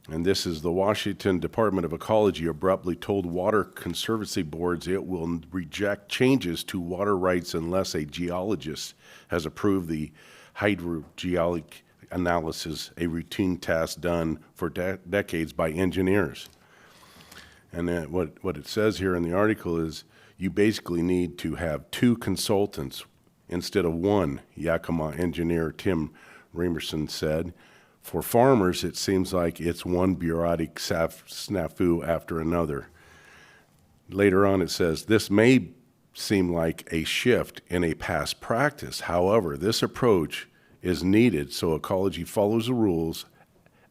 And this is the Washington Department of Ecology abruptly told water conservancy boards it will reject changes to water rights unless a geologist has approved the hydrogeologic analysis, a routine task done for decades by engineers. And then what it says here in the article is you basically need to have 2 consultants instead of 1, Yakima engineer Tim Remerson said. For farmers, it seems like it's one bureaucratic snafu after another. Later on it says, this may seem like a shift in a past practice. However, this approach is needed so ecology follows the rules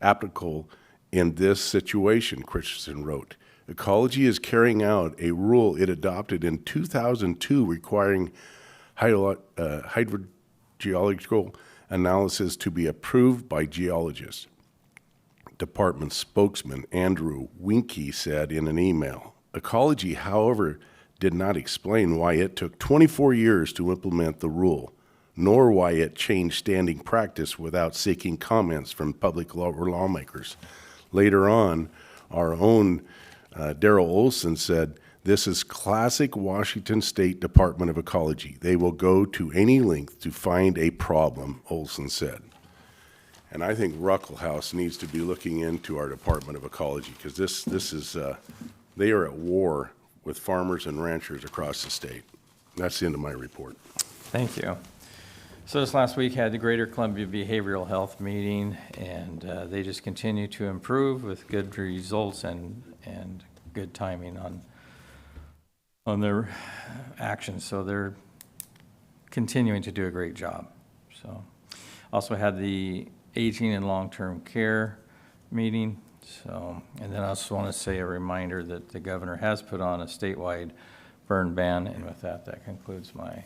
applicable in this situation, Christensen wrote. Ecology is carrying out a rule it adopted in 2002 requiring hydrogeological analysis to be approved by geologists. Department spokesman Andrew Winke said in an email. Ecology, however, did not explain why it took 24 years to implement the rule, nor why it changed standing practice without seeking comments from public lawmakers. Later on, our own Daryl Olson said, "This is classic Washington State Department of Ecology. They will go to any length to find a problem," Olson said. And I think Ruckelshaus needs to be looking into our Department of Ecology, because this is, they are at war with farmers and ranchers across the state. That's the end of my report. Thank you. So this last week had the Greater Columbia Behavioral Health meeting, and they just continue to improve with good results and good timing on their actions. So they're continuing to do a great job. So also had the aging and long-term care meeting. So, and then I also want to say a reminder that the governor has put on a statewide burn ban, and with that, that concludes my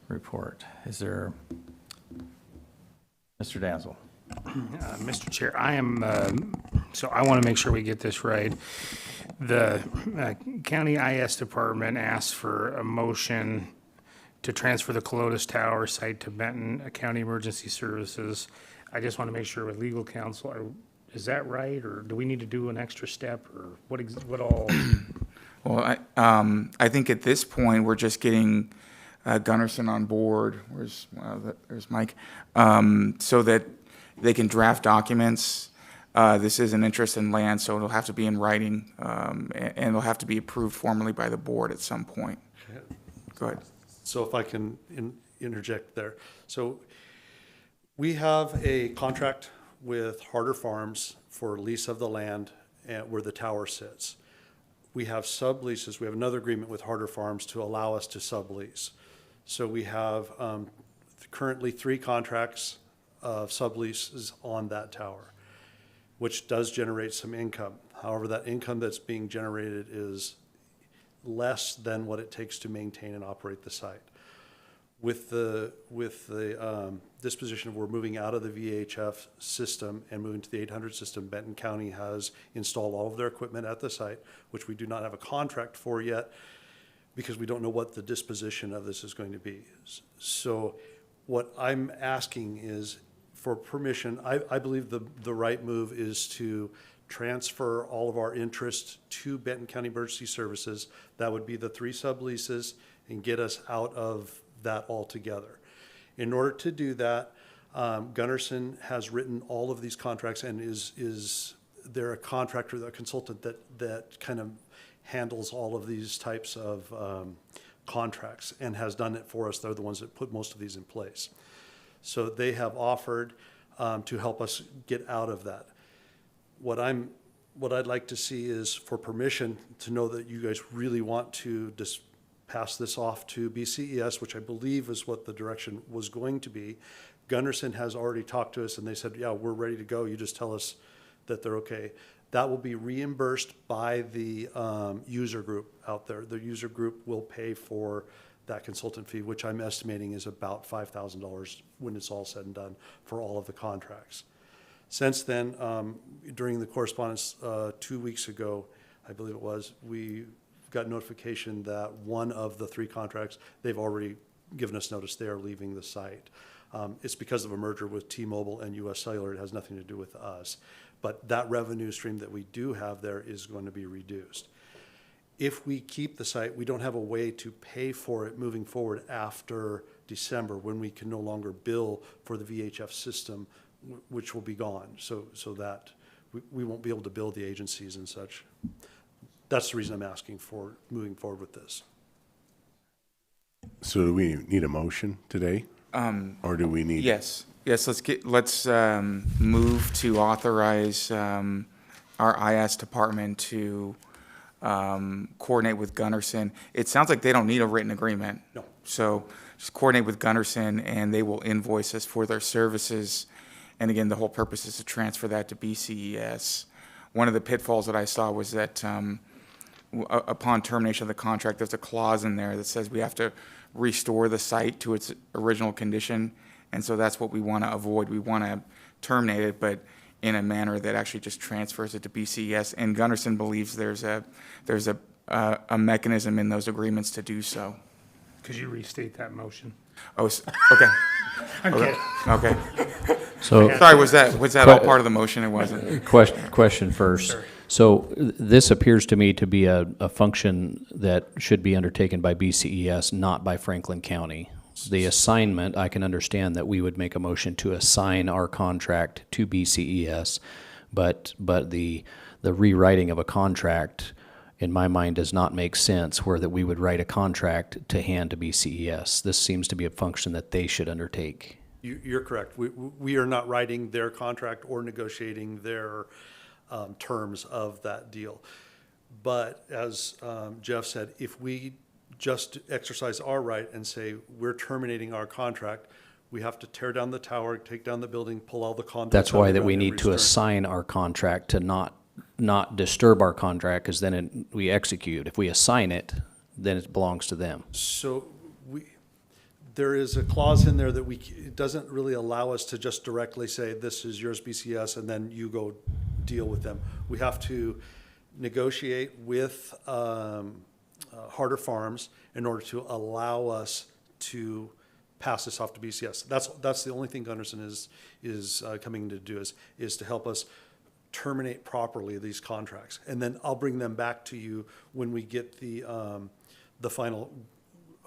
report. Is there, Mr. Danzel? Mr. Chair, I am, so I want to make sure we get this right. The County IS Department asked for a motion to transfer the Colotus Tower site to Benton County Emergency Services. I just want to make sure with legal counsel, is that right? Or do we need to do an extra step, or what all? Well, I think at this point, we're just getting Gunnarsson on board. There's Mike, so that they can draft documents. This is an interest in land, so it'll have to be in writing, and it'll have to be approved formally by the board at some point. Go ahead. So if I can interject there. So we have a contract with Harder Farms for lease of the land where the tower sits. We have subleases. We have another agreement with Harder Farms to allow us to sublease. So we have currently 3 contracts of subleases on that tower, which does generate some income. However, that income that's being generated is less than what it takes to maintain and operate the site. With the disposition of we're moving out of the VHF system and moving to the 800 system, Benton County has installed all of their equipment at the site, which we do not have a contract for yet because we don't know what the disposition of this is going to be. So what I'm asking is for permission. I believe the right move is to transfer all of our interest to Benton County Emergency Services. That would be the 3 subleases and get us out of that altogether. In order to do that, Gunnarsson has written all of these contracts and is they're a contractor, a consultant that kind of handles all of these types of contracts and has done it for us. They're the ones that put most of these in place. So they have offered to help us get out of that. What I'd like to see is for permission to know that you guys really want to just pass this off to BCES, which I believe is what the direction was going to be. Gunnarsson has already talked to us and they said, yeah, we're ready to go. You just tell us that they're okay. That will be reimbursed by the user group out there. The user group will pay for that consultant fee, which I'm estimating is about $5,000 when it's all said and done for all of the contracts. Since then, during the correspondence 2 weeks ago, I believe it was, we got notification that one of the 3 contracts, they've already given us notice they are leaving the site. It's because of a merger with T-Mobile and US Cellular. It has nothing to do with us. But that revenue stream that we do have there is going to be reduced. If we keep the site, we don't have a way to pay for it moving forward after December when we can no longer bill for the VHF system, which will be gone. So that we won't be able to bill the agencies and such. That's the reason I'm asking for moving forward with this. So do we need a motion today? Or do we need? Yes, let's move to authorize our IS department to coordinate with Gunnarsson. It sounds like they don't need a written agreement. No. So just coordinate with Gunnarsson and they will invoice us for their services. And again, the whole purpose is to transfer that to BCES. One of the pitfalls that I saw was that upon termination of the contract, there's a clause in there that says we have to restore the site to its original condition. And so that's what we want to avoid. We want to terminate it, but in a manner that actually just transfers it to BCES. And Gunderson believes there's a mechanism in those agreements to do so. Could you restate that motion? Oh, okay. I'm kidding. Okay. So, Sorry, was that all part of the motion? It wasn't. question first. Sure. So this appears to me to be a function that should be undertaken by BCES, not by Franklin County. The assignment, I can understand that we would make a motion to assign our contract to BCES, but the rewriting of a contract, in my mind, does not make sense where that we would write a contract to hand to BCES. This seems to be a function that they should undertake. You're correct. We are not writing their contract or negotiating their terms of that deal. But as Jeff said, if we just exercise our right and say we're terminating our contract, we have to tear down the tower, take down the building, pull all the conduits. That's why that we underground need and to restart. assign our contract to not disturb our contract, because then we execute. If we assign it, then it belongs to them. So there is a clause in there that it doesn't really allow us to just directly say, this is yours, BCS, and then you go deal with them. We have to negotiate with Harder Farms in order to allow us to pass this off to BCS. That's the only thing Gunderson is coming to do is to help us terminate properly these contracts. And then I'll bring them back to you when we get the final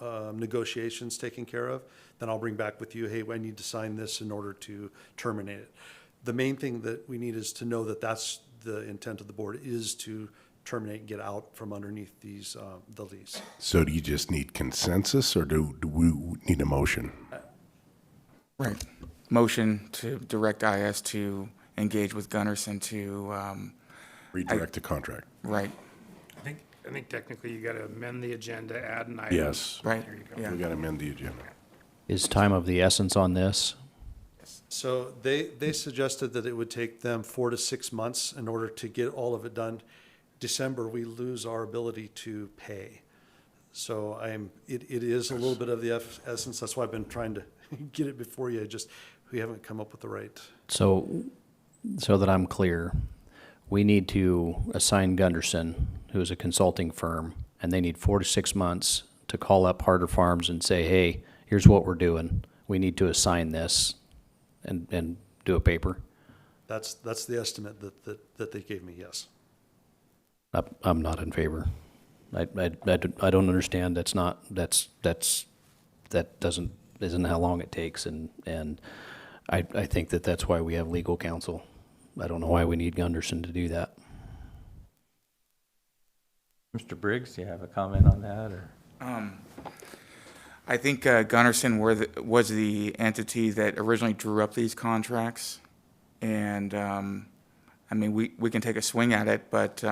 negotiations taken care of. Then I'll bring back with you, hey, I need to sign this in order to terminate it. The main thing that we need is to know that that's the intent of the board, is to terminate and get out from underneath these the lease. So do you just need consensus, or do we need a motion? Right. Motion to direct IS to engage with Gunderson to, Redirect the contract? right, I think technically you got to amend the agenda, add an item. Yes. right, There you go. yeah. We got to amend the agenda. Is time of the essence on this? So they suggested that it would take them 4 to 6 months in order to get all of it done. December, we lose our ability to pay. So it is a little bit of the essence. That's why I've been trying to get it before you. We haven't come up with the right. So that I'm clear, we need to assign Gunderson, who is a consulting firm, and they need 4 to 6 months to call up Harder Farms and say, hey, here's what we're doing. We need to assign this and do a paper. That's the estimate that they gave me, yes. I'm not in favor. I don't understand. Isn't how long it takes, and I think that's why we have legal counsel. I don't know why we need Gunderson to do that. Mr. Briggs, do you have a comment on that, or? I think Gunderson was the entity that originally drew up these contracts. And, I mean, we can take a swing at it, but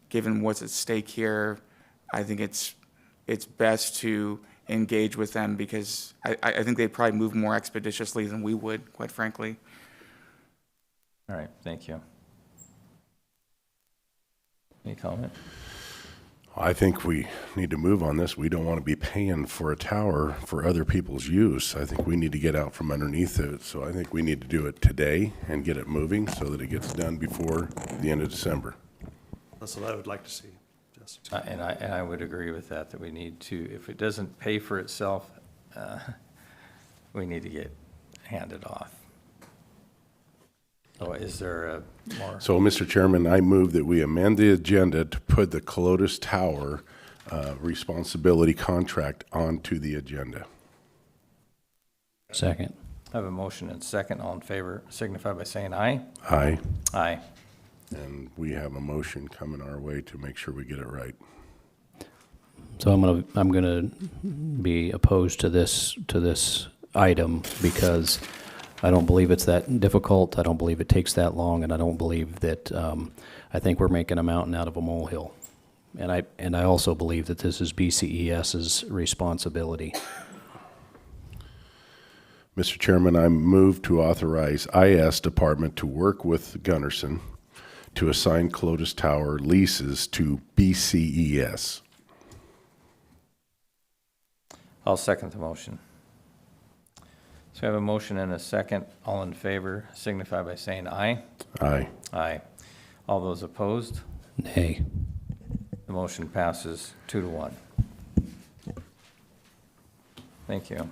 given what's at stake here, I think it's best to engage with them, because I think they'd probably move more expeditiously than we would, quite frankly. All right, thank you. Any comment? I think we need to move on this. We don't want to be paying for a tower for other people's use. I think we need to get out from underneath it. So I think we need to do it today and get it moving so that it gets done before the end of December. That's what I would like to see, yes. And I would agree with that we need to, if it doesn't pay for itself, we need to get handed off. So is there a more? So, Mr. Chairman, I move that we amend the agenda to put the Colotus Tower responsibility contract onto the agenda. Second. I have a motion and second. All in favor signify by saying aye. Aye. Aye. And we have a motion coming our way to make sure we get it right. So I'm gonna be opposed to this item, because I don't believe it's that difficult. I don't believe it takes that long, and I don't believe that, I think we're making a mountain out of a molehill. And I also believe that this is BCES's responsibility. Mr. Chairman, I move to authorize IS Department to work with Gunderson to assign Clotis Tower leases to BCES. I'll second the motion. So we have a motion and a second. All in favor signify by saying aye. Aye. Aye. All those opposed? Nay. The motion passes 2-1. Thank you.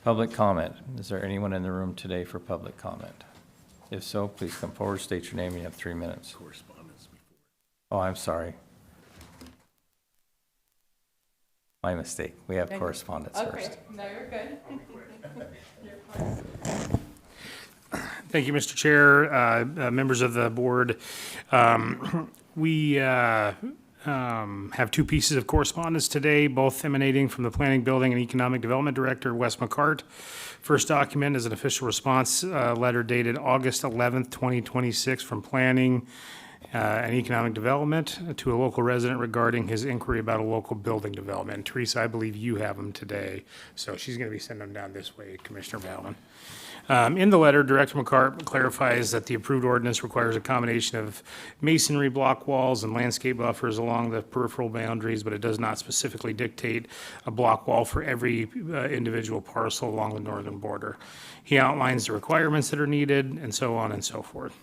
Public comment. Is there anyone in the room today for public comment? If so, please come forward, state your name, and you have 3 minutes. Oh, I'm sorry. My mistake. We have correspondence first. No, you're good. Thank you, Mr. Chair, members of the board. We have 2 pieces of correspondence today, both emanating from the Planning, Building, and Economic Development Director, Wes McCart. First document is an official response letter dated August 11th, 2026 from Planning and Economic Development to a local resident regarding his inquiry about a local building development. And Teresa, I believe you have them today, so she's going to be sending them down this way, Commissioner Bauman. In the letter, Director McCart clarifies that the approved ordinance requires a combination of masonry block walls and landscape buffers along the peripheral boundaries, but it does not specifically dictate a block wall for every individual parcel along the northern border. He outlines the requirements that are needed and so on and so forth.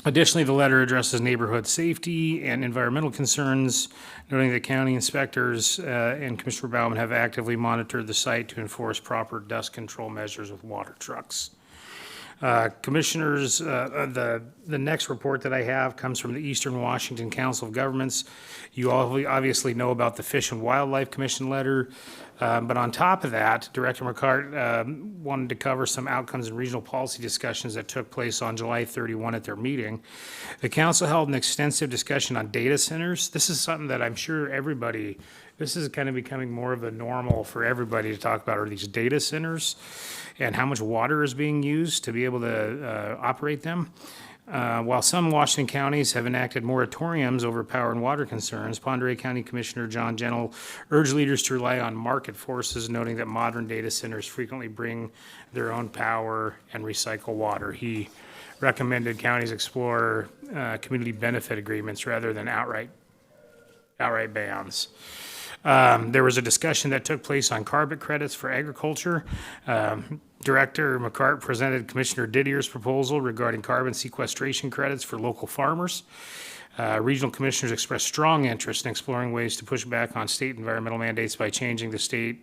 Additionally, the letter addresses neighborhood safety and environmental concerns, noting that county inspectors and Commissioner Bauman have actively monitored the site to enforce proper dust control measures with water trucks. Commissioners, the next report that I have comes from the Eastern Washington Council of Governments. You all obviously know about the Fish and Wildlife Commission letter, but on top of that, Director McCart wanted to cover some outcomes and regional policy discussions that took place on July 31 at their meeting. The council held an extensive discussion on data centers. This is something that I'm sure everybody, this is kind of becoming more of the normal for everybody to talk about, are these data centers and how much water is being used to be able to operate them. While some Washington counties have enacted moratoriums over power and water concerns, Pend Oreille County Commissioner John Gentle urged leaders to rely on market forces, noting that modern data centers frequently bring their own power and recycle water. He recommended counties explore community benefit agreements rather than outright bans. There was a discussion that took place on carbon credits for agriculture. Director McCart presented Commissioner Didier's proposal regarding carbon sequestration credits for local farmers. Regional commissioners expressed strong interest in exploring ways to push back on state environmental mandates by charging the state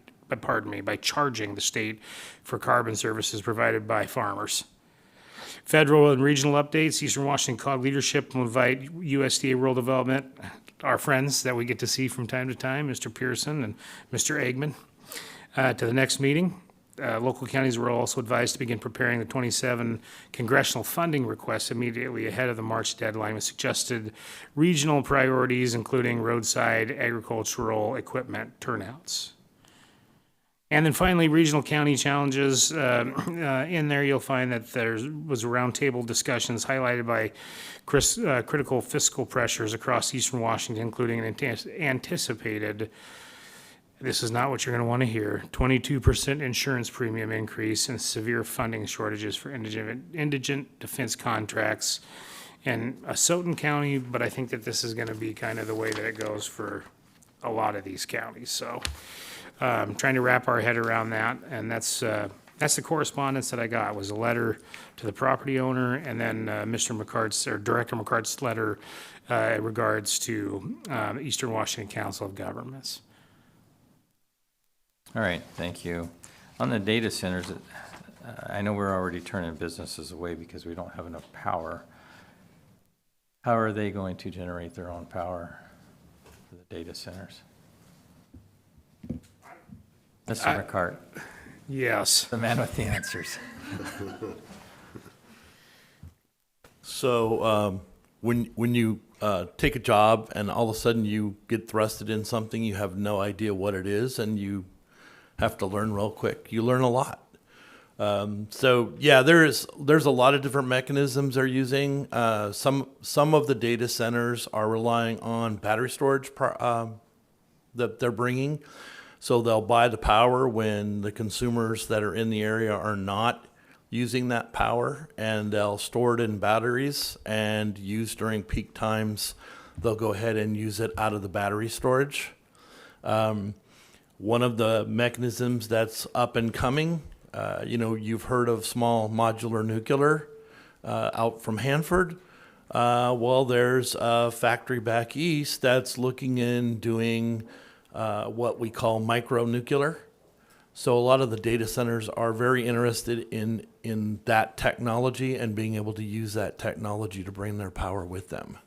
for carbon services provided by farmers. Federal and regional updates. Eastern Washington COG leadership will invite USDA Rural Development, our friends that we get to see from time to time, Mr. Pearson and Mr. Eggman, to the next meeting. Local counties were also advised to begin preparing the 27 congressional funding requests immediately ahead of the March deadline with suggested regional priorities, including roadside agricultural equipment turnouts. And then finally, regional county challenges. In there, you'll find that there was roundtable discussions highlighted by critical fiscal pressures across Eastern Washington, including an anticipated, this is not what you're going to want to hear, 22% insurance premium increase and severe funding shortages for indigent defense contracts in Asotin County, but I think that this is going to be kind of the way that it goes for a lot of these counties. So trying to wrap our head around that, and that's the correspondence that I got, was a letter to the property owner, and then Mr. McCart's, or Director McCart's letter in regards to Eastern Washington Council of Governments. All right, thank you. On the data centers, I know we're already turning businesses away because we don't have enough power. How are they going to generate their own power for the data centers? Mr. McCart, Yes. the man with the answers. So when you take a job and all of a sudden you get thrusted in something, you have no idea what it is, and you have to learn real quick. You learn a lot. So yeah, there's a lot of different mechanisms they're using. Some of the data centers are relying on battery storage that they're bringing. So they'll buy the power when the consumers that are in the area are not using that power, and they'll store it in batteries and use during peak times. They'll go ahead and use it out of the battery storage. One of the mechanisms that's up and coming, you've heard of small modular nuclear out from Hanford. Well, there's a factory back east that's looking in doing what we call micronuclear. So a lot of the data centers are very interested in that technology and being able to use that technology to bring their power with them.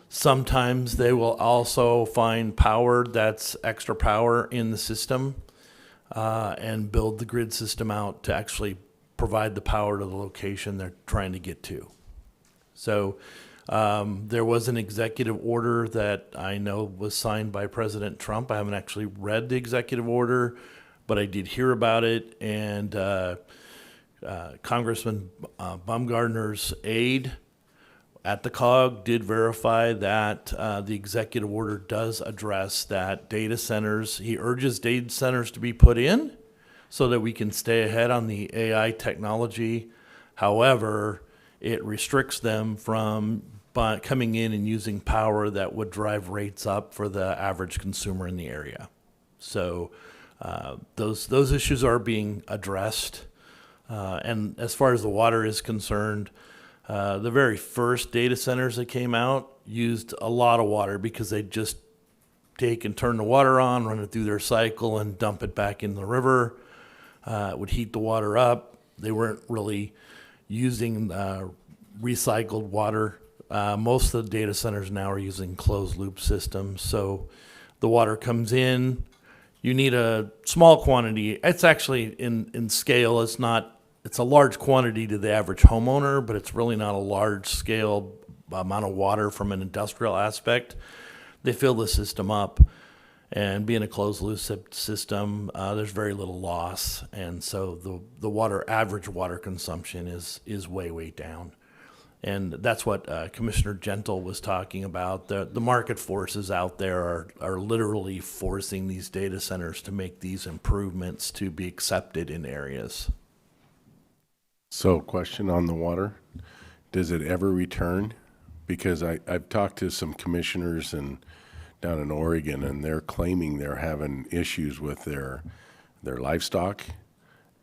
Sometimes they will also find power that's extra power in the system and build the grid system out to actually provide the power to the location they're trying to get to. So there was an executive order that I know was signed by President Trump. I haven't actually read the executive order, but I did hear about it. And Congressman Baumgartner's aide at the COG did verify that the executive order does address that data centers. He urges data centers to be put in so that we can stay ahead on the AI technology. However, it restricts them from coming in and using power that would drive rates up for the average consumer in the area. So those issues are being addressed. And as far as the water is concerned, the very first data centers that came out used a lot of water because they just take and turn the water on, run it through their cycle, and dump it back in the river. It would heat the water up. They weren't really using recycled water. Most of the data centers now are using closed loop systems. So the water comes in. You need a small quantity. It's actually in scale. It's a large quantity to the average homeowner, but it's really not a large scale amount of water from an industrial aspect. They fill the system up, and being a closed loop system, there's very little loss, and so the average water consumption is way down. And that's what Commissioner Gentle was talking about. The market forces out there are literally forcing these data centers to make these improvements to be accepted in areas. So, question on the water, does it ever return? Because I've talked to some commissioners down in Oregon, and they're claiming they're having issues with their livestock,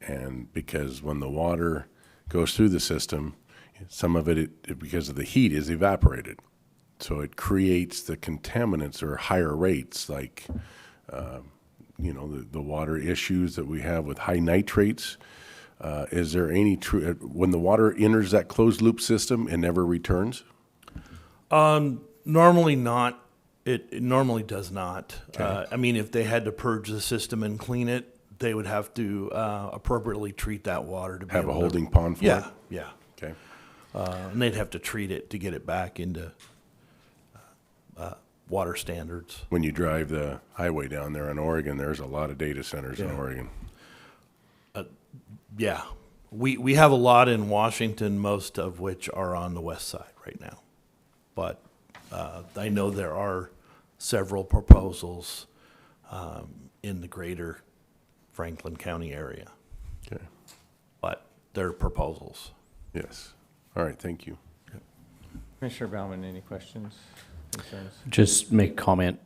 and because when the water goes through the system, some of it because of the heat is evaporated. So it creates the contaminants or higher rates, like, the water issues that we have with high nitrates. Is there any when the water enters that closed loop system, it never returns? Normally not. It normally does not. Okay. If they had to purge the system and clean it, they would have to appropriately treat that water to be Have able a holding pond for it? Yeah. Okay. And they'd have to treat it to get it back into water standards. When you drive the highway down there in Oregon, there's a lot of data centers in Yeah. Oregon. Yeah. We have a lot in Washington, most of which are on the west side right now. But I know there are several proposals in the greater Franklin County area. Okay. But they're proposals. Yes. All right, thank you. Commissioner Baumann, any questions, concerns? Just make a comment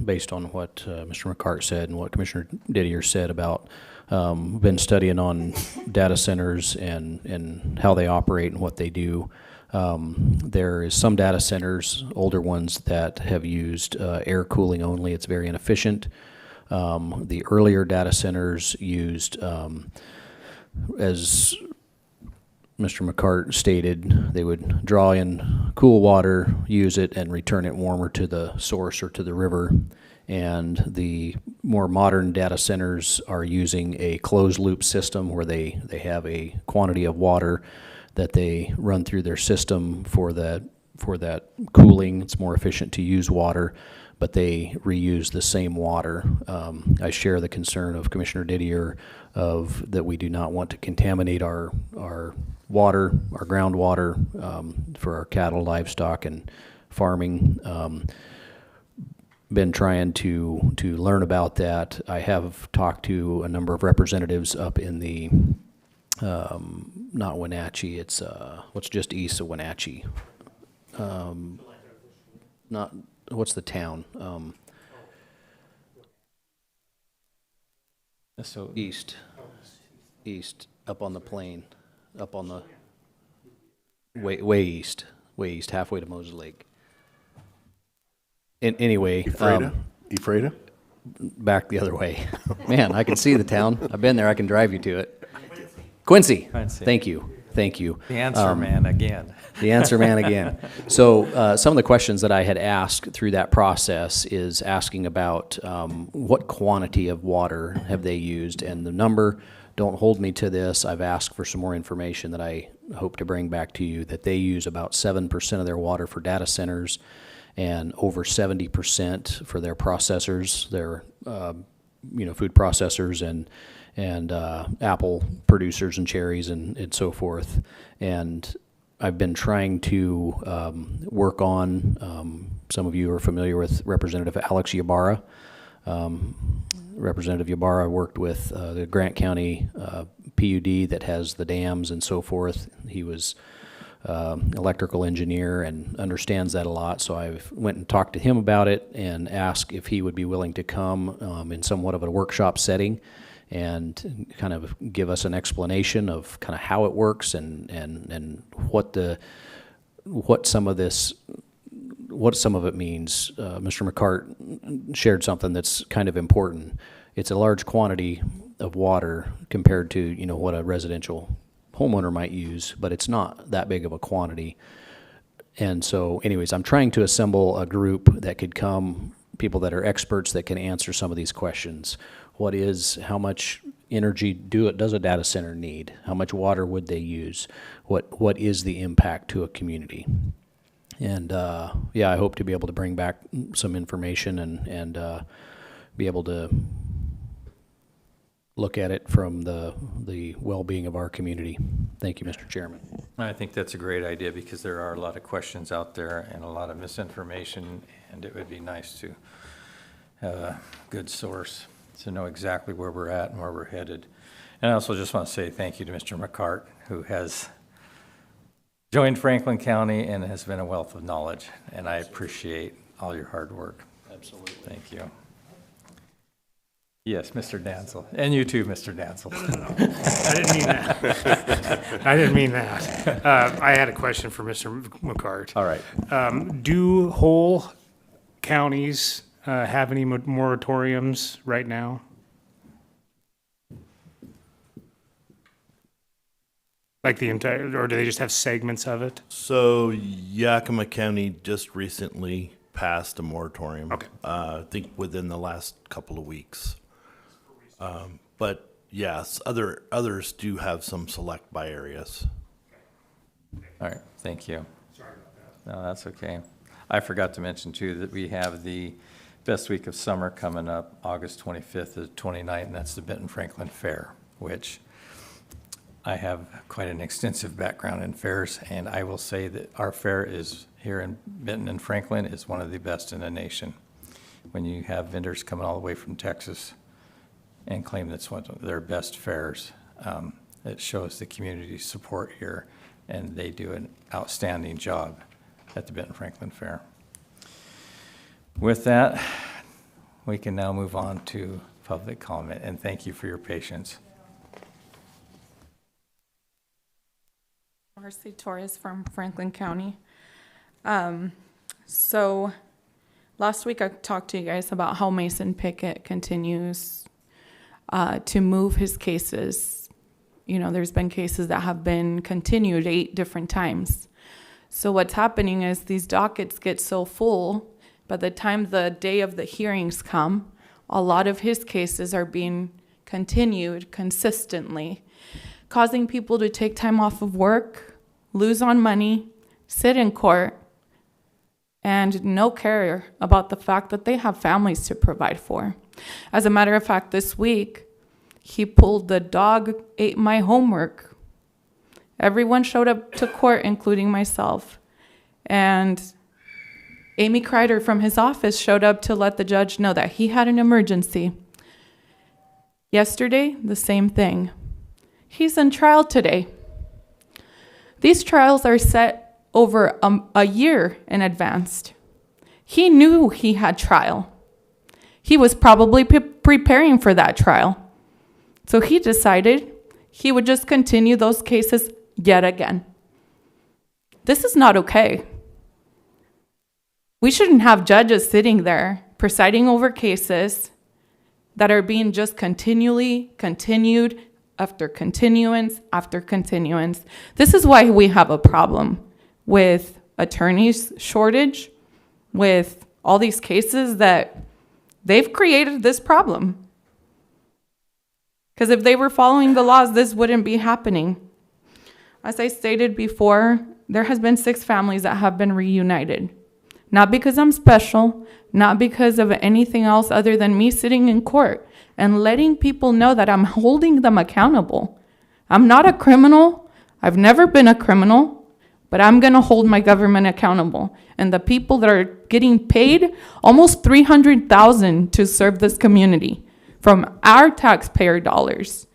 based on what Mr. McCart said and what Commissioner Didier said about been studying on data centers and how they operate and what they do. There is some data centers, older ones, that have used air cooling only. It's very inefficient. The earlier data centers used, as Mr. McCart stated, they would draw in cool water, use it, and return it warmer to the source or to the river. And the more modern data centers are using a closed loop system where they have a quantity of water that they run through their system for that cooling. It's more efficient to use water, but they reuse the same water. I share the concern of Commissioner Didier of that we do not want to contaminate our water, our groundwater, for our cattle, livestock, and farming. been trying to learn about that. I have talked to a number of representatives up in the not Wenatchee. It's what's just east of Wenatchee. Not what's the town? So East up on the plain, up on the way east, halfway to Moses Lake. Anyway, Ephrata? back the other way. Man, I can see the town. I've been there. I can drive you to it. Quincy. Quincy. Thank you. the answer man again. The answer man again. So some of the questions that I had asked through that process is asking about what quantity of water have they used, and the number, don't hold me to this, I've asked for some more information that I hope to bring back to you, that they use about 7% of their water for data centers and over 70% for their processors, their food processors and apple producers and cherries and so forth. And I've been trying to work on, some of you are familiar with Representative Alex Ybarra. Representative Ybarra worked with the Grant County PUD that has the dams and so forth. He was electrical engineer and understands that a lot. So I went and talked to him about it and asked if he would be willing to come in somewhat of a workshop setting and kind of give us an explanation of kind of how it works and what some of it means. Mr. McCart shared something that's kind of important. It's a large quantity of water compared to what a residential homeowner might use, but it's not that big of a quantity. And so anyways, I'm trying to assemble a group that could come, people that are experts that can answer some of these questions. How much energy does a data center need? How much water would they use? What is the impact to a community? And I hope to be able to bring back some information and be able to look at it from the well-being of our community. Thank you, Mr. Chairman. I think that's a great idea because there are a lot of questions out there and a lot of misinformation, and it would be nice to have a good source to know exactly where we're at and where we're headed. And I also just want to say thank you to Mr. McCart, who has joined Franklin County and has been a wealth of knowledge, and I appreciate all your hard work. Absolutely. Thank you. Yes, Mr. Danzel. And you too, Mr. Danzel. I didn't mean that. I didn't mean that. I had a question for Mr. McCart. All right. Do whole counties have any moratoriums right now? Like the entire, or do they just have segments of it? So Yakima County just recently passed a moratorium. Okay. I think within the last couple of weeks. But yes, others do have some select by areas. All right, thank you. Sorry about that. No, that's okay. I forgot to mention too that we have the Best Week of Summer coming up August 25th to 29th, and that's the Benton Franklin Fair, which I have quite an extensive background in fairs, and I will say that our fair is here in Benton and Franklin is one of the best in the nation. When you have vendors coming all the way from Texas and claim that's one of their best fairs, it shows the community support here, and they do an outstanding job at the Benton Franklin Fair. With that, we can now move on to public comment, and thank you for your patience. Marcy Torres from Franklin County. So last week I talked to you guys about how Mason Pickett continues to move his cases. There's been cases that have been continued 8 different times. So what's happening is these dockets get so full, by the time the day of the hearings come, a lot of his cases are being continued consistently, causing people to take time off of work, lose on money, sit in court, and no care about the fact that they have families to provide for. As a matter of fact, this week, he pulled the dog ate my homework. Everyone showed up to court, including myself. And Amy Kreider from his office showed up to let the judge know that he had an emergency. Yesterday, the same thing. He's in trial today. These trials are set over a year in advance. He knew he had trial. He was probably preparing for that trial. So he decided he would just continue those cases yet again. This is not okay. We shouldn't have judges sitting there presiding over cases that are being just continued after continuance after continuance. This is why we have a problem with attorneys shortage, with all these cases that they've created this problem. Because if they were following the laws, this wouldn't be happening. As I stated before, there has been 6 families that have been reunited. Not because I'm special, not because of anything else other than me sitting in court and letting people know that I'm holding them accountable. I'm not a criminal. I've never been a criminal, but I'm going to hold my government accountable. And the people that are getting paid almost $300,000 to serve this community from our taxpayer dollars.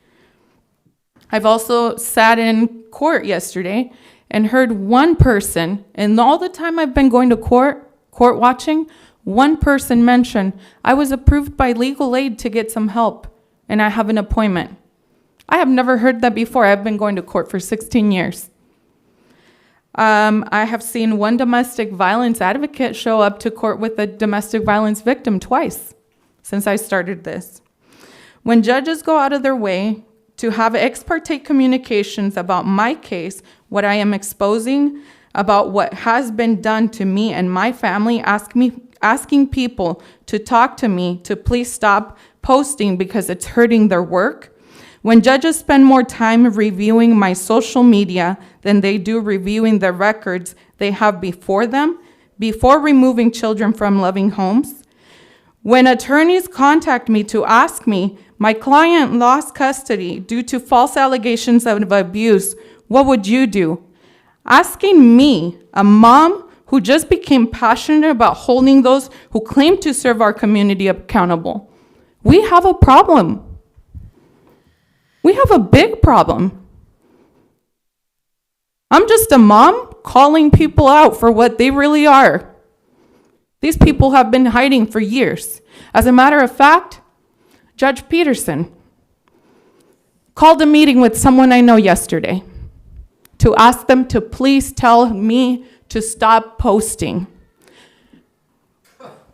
I've also sat in court yesterday and heard one person, and all the time I've been going to court watching, one person mention, I was approved by legal aid to get some help, and I have an appointment. I have never heard that before. I've been going to court for 16 years. I have seen one domestic violence advocate show up to court with a domestic violence victim twice since I started this. When judges go out of their way to have ex parte communications about my case, what I am exposing, about what has been done to me and my family, asking people to talk to me to please stop posting because it's hurting their work. When judges spend more time reviewing my social media than they do reviewing the records they have before them, before removing children from loving homes. When attorneys contact me to ask me, my client lost custody due to false allegations of abuse, what would you do? Asking me, a mom who just became passionate about holding those who claim to serve our community accountable. We have a problem. We have a big problem. I'm just a mom calling people out for what they really are. These people have been hiding for years. As a matter of fact, Judge Peterson called a meeting with someone I know yesterday to ask them to please tell me to stop posting.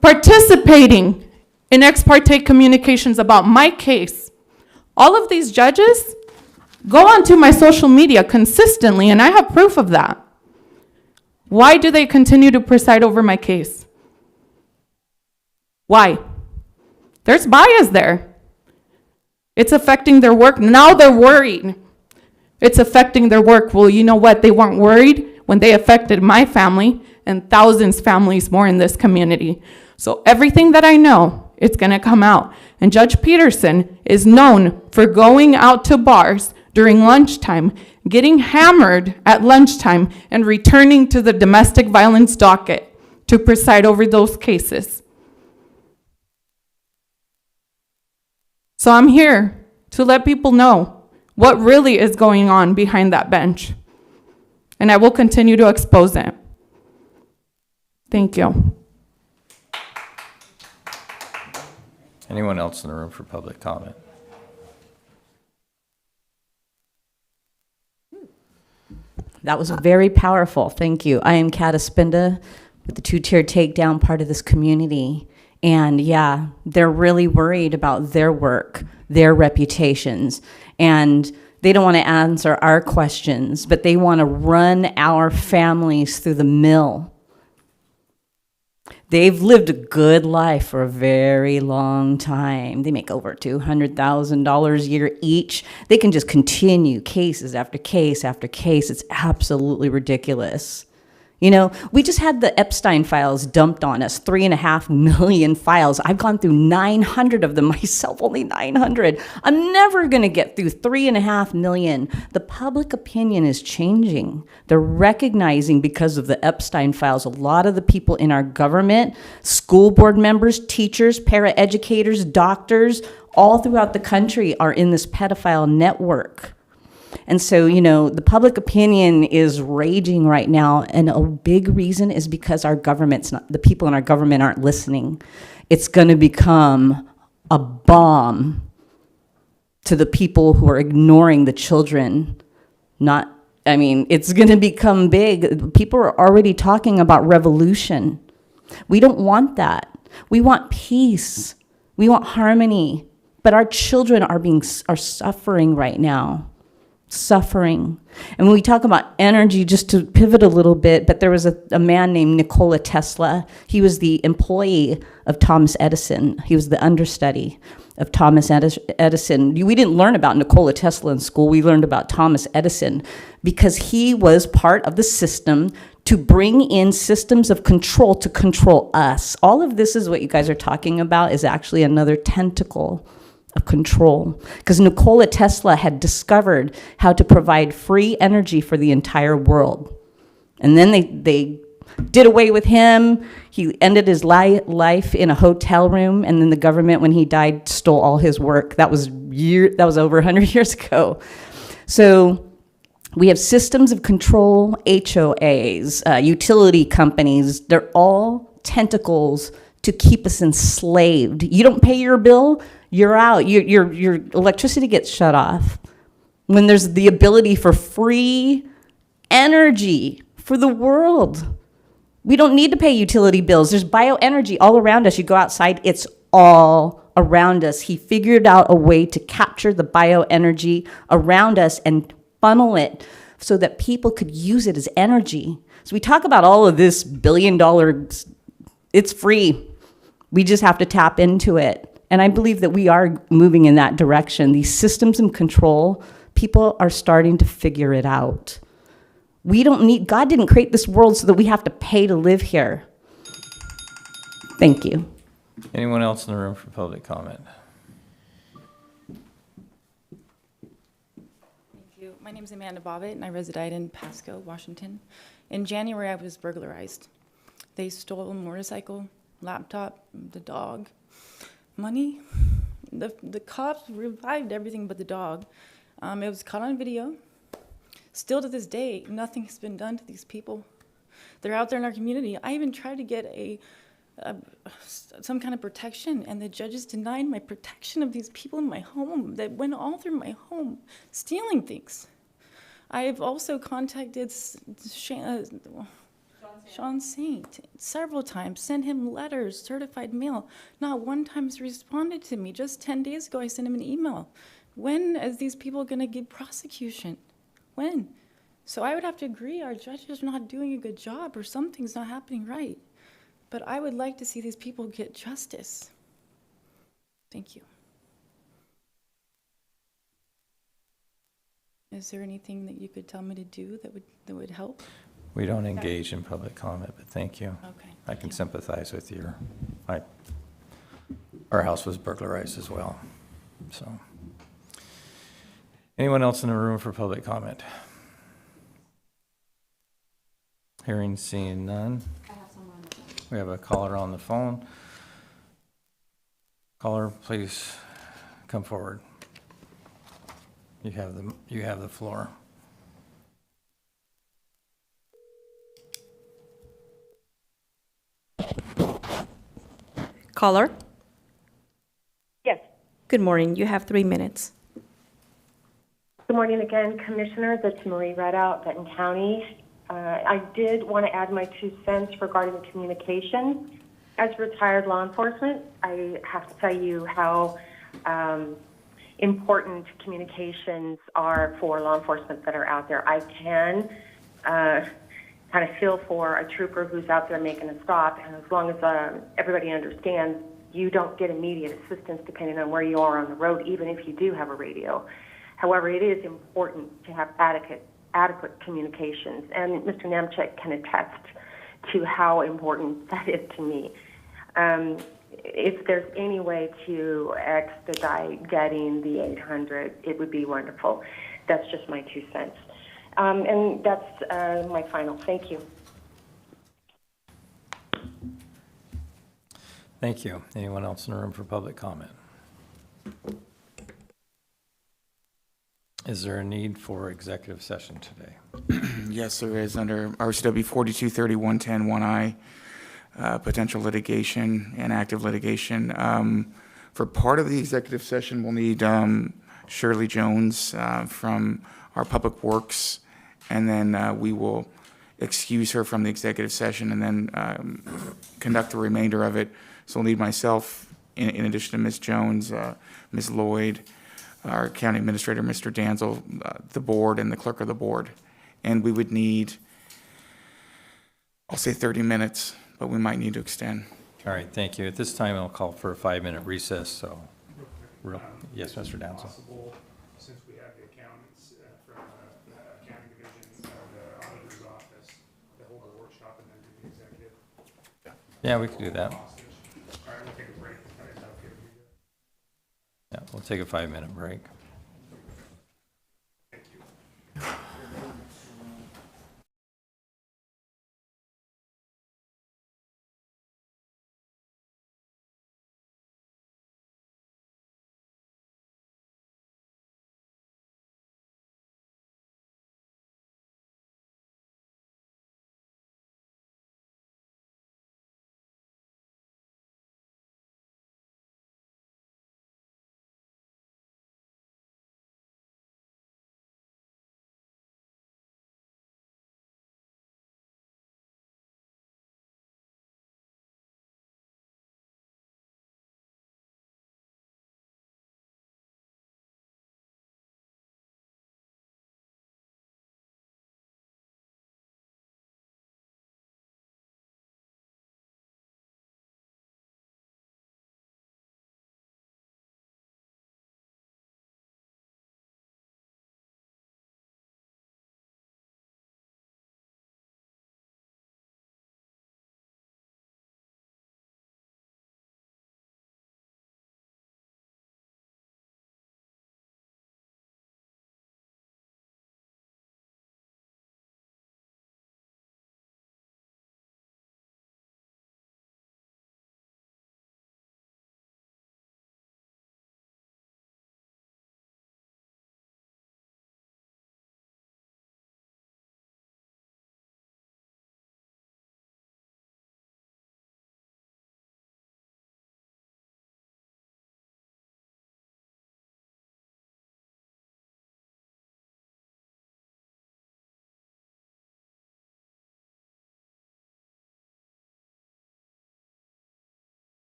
Participating in ex parte communications about my case. All of these judges go onto my social media consistently, and I have proof of that. Why do they continue to preside over my case? Why? There's bias there. It's affecting their work. Now they're worried. It's affecting their work. Well, you know what? They weren't worried when they affected my family and thousands of families more in this community. So everything that I know, it's going to come out. And Judge Peterson is known for going out to bars during lunchtime, getting hammered at lunchtime, and returning to the domestic violence docket to preside over those cases. So I'm here to let people know what really is going on behind that bench. And I will continue to expose it. Thank you. Anyone else in the room for public comment? That was very powerful. Thank you. I am Kat Espinda with the two-tier takedown part of this community. And yeah, they're really worried about their work, their reputations, and they don't want to answer our questions, but they want to run our families through the mill. They've lived a good life for a very long time. They make over $200,000 a year each. They can just continue cases after case after case. It's absolutely ridiculous. You know, we just had the Epstein files dumped on us, 3.5 million files. I've gone through 900 of them myself, only 900. I'm never going to get through 3.5 million. The public opinion is changing. They're recognizing, because of the Epstein files, a lot of the people in our government, school board members, teachers, paraeducators, doctors, all throughout the country are in this pedophile network. And so, you know, the public opinion is raging right now, and a big reason is because our government's not, the people in our government aren't listening. It's going to become a bomb to the people who are ignoring the children. It's going to become big. People are already talking about revolution. We don't want that. We want peace. We want harmony. But our children are suffering right now. Suffering. And when we talk about energy, just to pivot a little bit, but there was a man named Nikola Tesla. He was the employee of Thomas Edison. He was the understudy of Thomas Edison. We didn't learn about Nikola Tesla in school. We learned about Thomas Edison because he was part of the system to bring in systems of control to control us. All of this is what you guys are talking about is actually another tentacle of control, because Nikola Tesla had discovered how to provide free energy for the entire world. And then they did away with him. He ended his life in a hotel room, and then the government, when he died, stole all his work. That was over 100 years ago. So we have systems of control, HOAs, utility companies. They're all tentacles to keep us enslaved. You don't pay your bill, you're out. Your electricity gets shut off. When there's the ability for free energy for the world, we don't need to pay utility bills. There's bioenergy all around us. You go outside, it's all around us. He figured out a way to capture the bioenergy around us and funnel it so that people could use it as energy. So we talk about all of this $1 billion, it's free. We just have to tap into it. And I believe that we are moving in that direction. These systems and control, people are starting to figure it out. God didn't create this world so that we have to pay to live here. Thank you. Anyone else in the room for public comment? Thank you. My name is Amanda Bobbitt, and I reside in Pasco, Washington. In January, I was burglarized. They stole a motorcycle, laptop, the dog, money. The cops revived everything but the dog. It was caught on video. Still to this day, nothing has been done to these people. They're out there in our community. I even tried to get some kind of protection, and the judges denied my protection of these people in my home that went all through my home, stealing things. I have also contacted Sean Saint several times, sent him letters, certified mail. Not one time has responded to me. Just 10 days ago, I sent him an email. When is these people going to get prosecution? When? So I would have to agree our judges are not doing a good job or something's not happening right. But I would like to see these people get justice. Thank you. Is there anything that you could tell me to do that would help? We don't engage in public comment, but thank you. Okay. I can sympathize with our house was burglarized as well, so. Anyone else in the room for public comment? Hearing, seeing none. We have a caller on the phone. Caller, please come forward. You have the floor. Caller? Yes. Good morning. You have 3 minutes. Good morning again, Commissioner. That's Marie Redout, Benton County. I did want to add my 2 cents regarding the communication. As retired law enforcement, I have to tell you how important communications are for law enforcement that are out there. I can kind of feel for a trooper who's out there making a stop, and as long as everybody understands, you don't get immediate assistance depending on where you are on the road, even if you do have a radio. However, it is important to have adequate adequate communications. And Mr. Namchek can attest to how important that is to me. If there's any way to expedite getting the 800, it would be wonderful. That's just my 2 cents. And that's my final. Thank you. Thank you. Anyone else in the room for public comment? Is there a need for executive session today? Yes, there is under RCW 4231.10(1)(I), potential litigation and active litigation. For part of the executive session, we'll need Shirley Jones from our Public Works, and then we will excuse her from the executive session and then conduct the remainder of it. So we'll need myself, in addition to Ms. Jones, Ms. Lloyd, our county administrator, Mr. Danzel, the board, and the clerk of the board. And we would need, I'll say 30 minutes, but we might need to extend. All right, thank you. At this time, I'll call for a 5-minute recess, so. Yes, Mr. Danzel. Possible, since we have the accountants from the accounting division, the auditor's office, to hold a workshop and then do the executive. Yeah, we can do that. All right, we'll take a break. Is that okay with you guys? Yeah, we'll take a 5-minute break.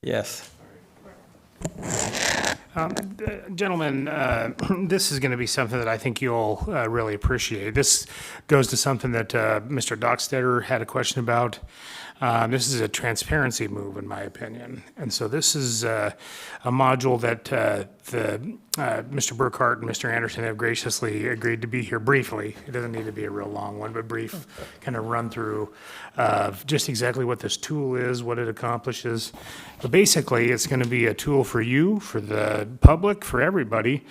Yes. Gentlemen, this is going to be something that I think you'll really appreciate. This goes to something that Mr. Dockstetter had a question about. This is a transparency move, in my opinion. And so this is a module that Mr. Burkhart and Mr. Anderson have graciously agreed to be here briefly. It doesn't need to be a real long one, but brief kind of run through of just exactly what this tool is, what it accomplishes. But basically, it's going to be a tool for you, for the public, for everybody.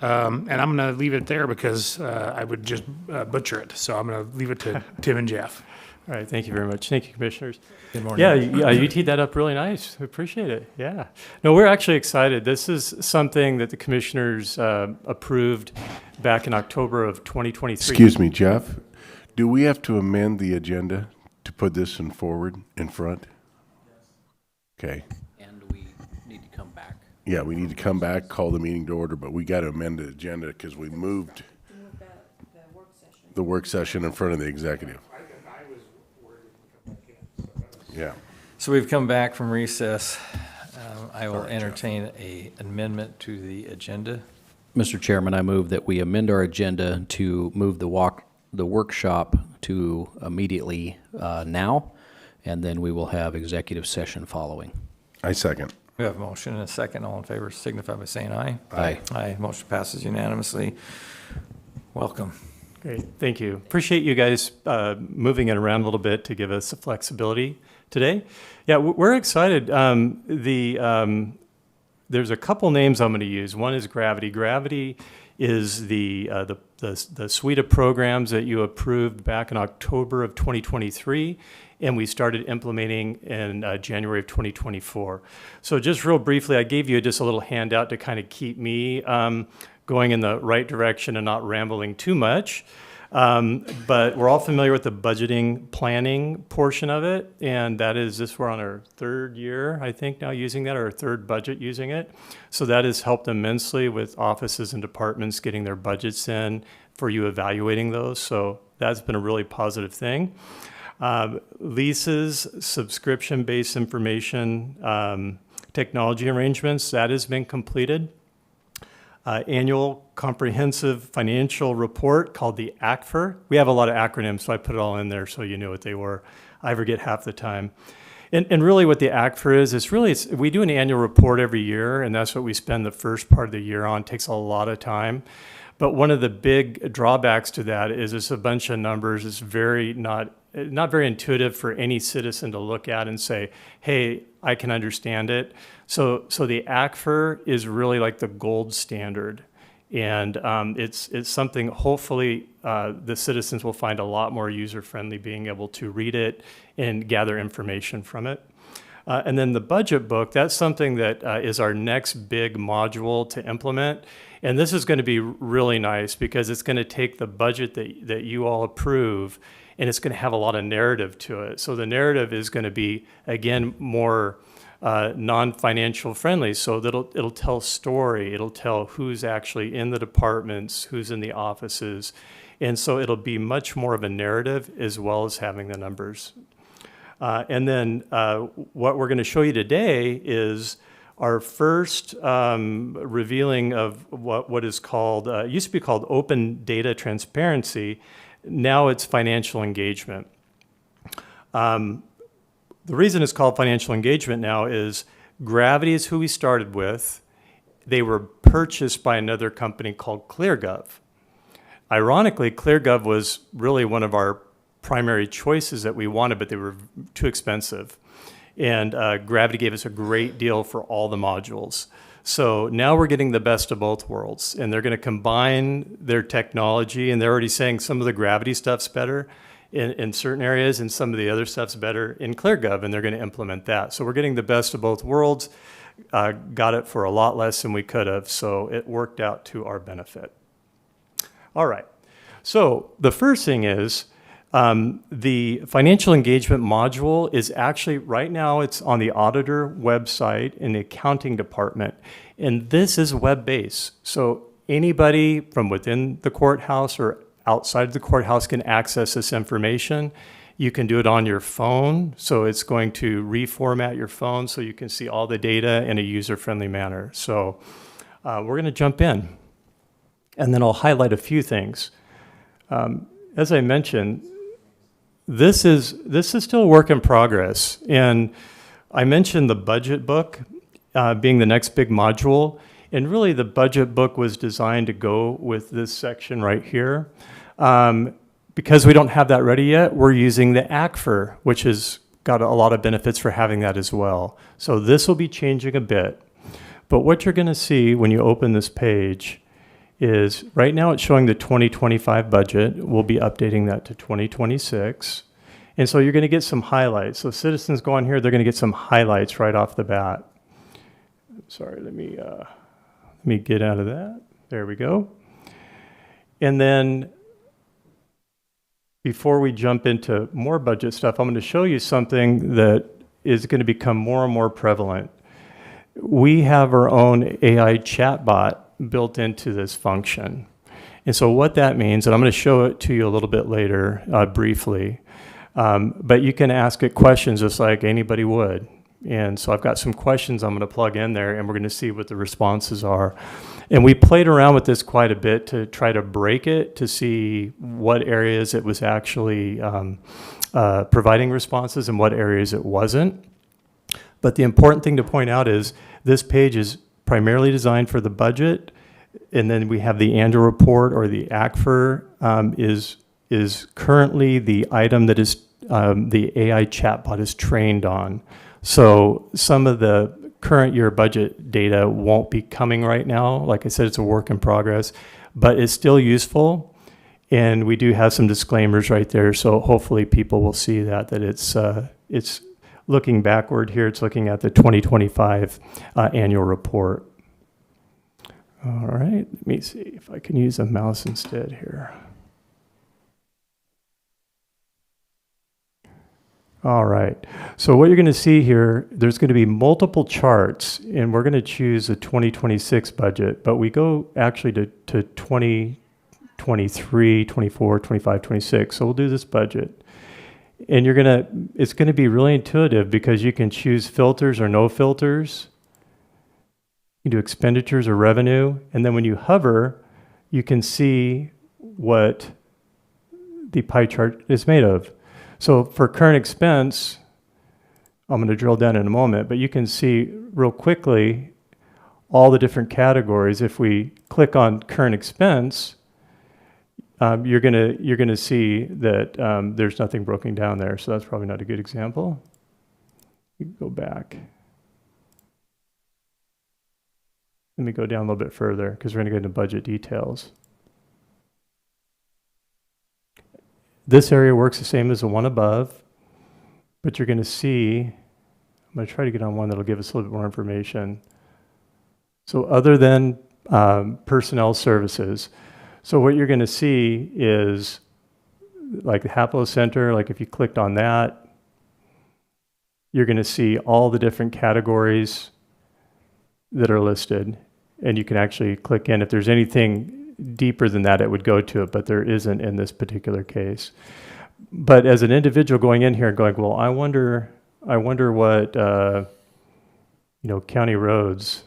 And I'm going to leave it there because I would just butcher it. So I'm going to leave it to Tim and Jeff. All right, thank you very much. Thank you, Commissioners. Good morning. Yeah, you teed that up really nice. We appreciate it. Yeah. No, we're actually excited. This is something that the Commissioners approved back in October of 2023. Excuse me, Jeff. Do we have to amend the agenda to put this in front? Okay. And we need to come back. Yeah, we need to come back, call the meeting to order, but we got to amend the agenda because we moved the work session in front of the executive. Yeah. So we've come back from recess. I will entertain an amendment to the agenda. Mr. Chairman, I move that we amend our agenda to move the workshop to immediately now, and then we will have executive session following. I second. We have a motion and a second. All in favor signify by saying aye. Aye. Aye. Motion passes unanimously. Welcome. Great, thank you. Appreciate you guys moving it around a little bit to give us the flexibility today. Yeah, we're excited. There's a couple names I'm going to use. One is Gravity. Gravity is the suite of programs that you approved back in October of 2023, and we started implementing in January of 2024. So just real briefly, I gave you just a little handout to kind of keep me going in the right direction and not rambling too much. But we're all familiar with the budgeting planning portion of it, and that is we're on our third year, I think, now using that, or our third budget using it. So that has helped immensely with offices and departments getting their budgets in for you evaluating those. So that's been a really positive thing. Leases, subscription-based information, technology arrangements, that has been completed. Annual comprehensive financial report called the ACFR. We have a lot of acronyms, so I put it all in there so you knew what they were. I forget half the time. And really what the ACFR is, we do an annual report every year, and that's what we spend the first part of the year on. It takes a lot of time. But one of the big drawbacks to that is it's a bunch of numbers. It's not very intuitive for any citizen to look at and say, hey, I can understand it. So the ACFR is really like the gold standard. And it's something hopefully the citizens will find a lot more user-friendly being able to read it and gather information from it. And then the budget book, that's something that is our next big module to implement. And this is going to be really nice because it's going to take the budget that you all approve, and it's going to have a lot of narrative to it. So the narrative is going to be, again, more non-financial friendly. So that it'll tell story. It'll tell who's actually in the departments, who's in the offices. And so it'll be much more of a narrative as well as having the numbers. And then what we're going to show you today is our first revealing of what is called, it used to be called open data transparency. Now it's financial engagement. The reason it's called financial engagement now is Gravity is who we started with. They were purchased by another company called ClearGov. Ironically, ClearGov was really one of our primary choices that we wanted, but they were too expensive. And Gravity gave us a great deal for all the modules. So now we're getting the best of both worlds, and they're going to combine their technology, and they're already saying some of the Gravity stuff's better in certain areas, and some of the other stuff's better in ClearGov, and they're going to implement that. So we're getting the best of both worlds, got it for a lot less than we could have, so it worked out to our benefit. All right, so the first thing is, the financial engagement module is actually, right now, it's on the auditor website in the accounting department. And this is web-based. So anybody from within the courthouse or outside of the courthouse can access this information. You can do it on your phone, so it's going to reformat your phone so you can see all the data in a user-friendly manner. So we're going to jump in, and then I'll highlight a few things. As I mentioned, this is still a work in progress, and I mentioned the budget book being the next big module, and really the budget book was designed to go with this section right here. Because we don't have that ready yet, we're using the ACFR, which has got a lot of benefits for having that as well. So this will be changing a bit. But what you're going to see when you open this page is right now it's showing the 2025 budget. We'll be updating that to 2026. And so you're going to get some highlights. So citizens go on here, they're going to get some highlights right off the bat. Sorry, let me get out of that. There we go. And then before we jump into more budget stuff, I'm going to show you something that is going to become more and more prevalent. We have our own AI chatbot built into this function. And so what that means, and I'm going to show it to you a little bit later briefly, but you can ask it questions just like anybody would. And so I've got some questions I'm going to plug in there, and we're going to see what the responses are. And we played around with this quite a bit to try to break it to see what areas it was actually providing responses and what areas it wasn't. But the important thing to point out is this page is primarily designed for the budget, and then we have the annual report, or the ACFR is currently the item that is the AI chatbot is trained on. So some of the current year budget data won't be coming right now. Like I said, it's a work in progress, but it's still useful. And we do have some disclaimers right there. So hopefully people will see that it's looking backward here. It's looking at the 2025 annual report. All right, let me see if I can use a mouse instead here. All right, so what you're going to see here, there's going to be multiple charts, and we're going to choose a 2026 budget, but we go actually to 2023, 24, 25, 26. So we'll do this budget. And it's going to be really intuitive because you can choose filters or no filters. You can do expenditures or revenue. And then when you hover, you can see what the pie chart is made of. So for current expense, I'm going to drill down in a moment, but you can see real quickly all the different categories. If we click on current expense, you're gonna see that there's nothing broken down there. So that's probably not a good example. You can go back. Let me go down a little bit further because we're going to get into budget details. This area works the same as the one above, but you're going to see, I'm going to try to get on one that'll give us a little bit more information. So other than personnel services, so what you're going to see is like the Haplo Center, like if you clicked on that, you're going to see all the different categories that are listed, and you can actually click in. If there's anything deeper than that, it would go to it, but there isn't in this particular case. But as an individual going in here and going, well, I wonder what, county roads,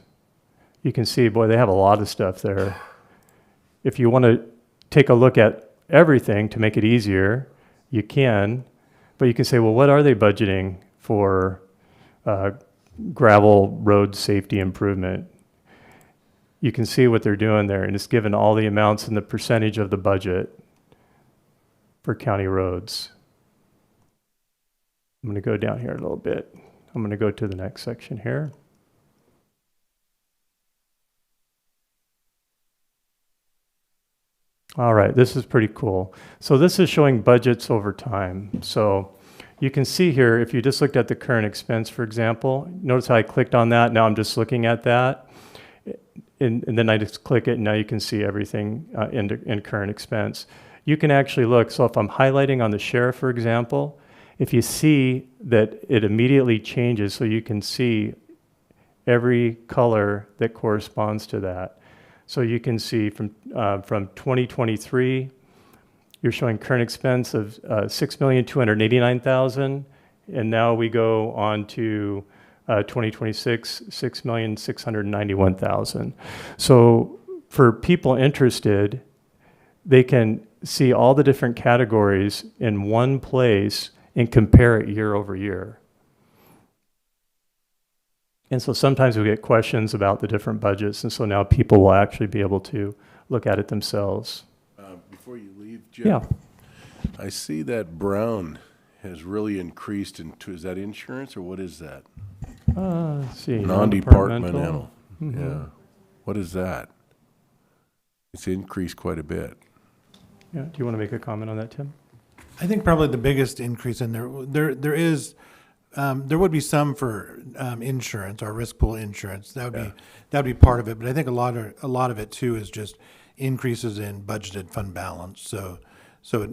you can see, boy, they have a lot of stuff there. If you want to take a look at everything to make it easier, you can, but you can say, well, what are they budgeting for gravel road safety improvement? You can see what they're doing there, and it's given all the amounts and the percentage of the budget for county roads. I'm going to go down here a little bit. I'm going to go to the next section here. All right, this is pretty cool. So this is showing budgets over time. So you can see here, if you just looked at the current expense, for example, notice how I clicked on that. Now I'm just looking at that. And then I just click it, and now you can see everything in current expense. You can actually look, so if I'm highlighting on the sheriff, for example, if you see that it immediately changes, so you can see every color that corresponds to that. So you can see from 2023, you're showing current expense of $6,289,000, and now we go on to 2026, $6,691,000. So for people interested, they can see all the different categories in one place and compare it year over year. And so sometimes we get questions about the different budgets, and so now people will actually be able to look at it themselves. Before you leave, Jeff, Yeah. I see that Brown has really increased into, is that insurance or what is that? Let's see. Non-departmental. Mhm. Yeah. What is that? It's increased quite a bit. Yeah. Do you want to make a comment on that, Tim? I think probably the biggest increase in there is, there would be some for insurance or risk pool insurance. That'd be part of it. But I think a lot of it too is just increases in budgeted fund balance. So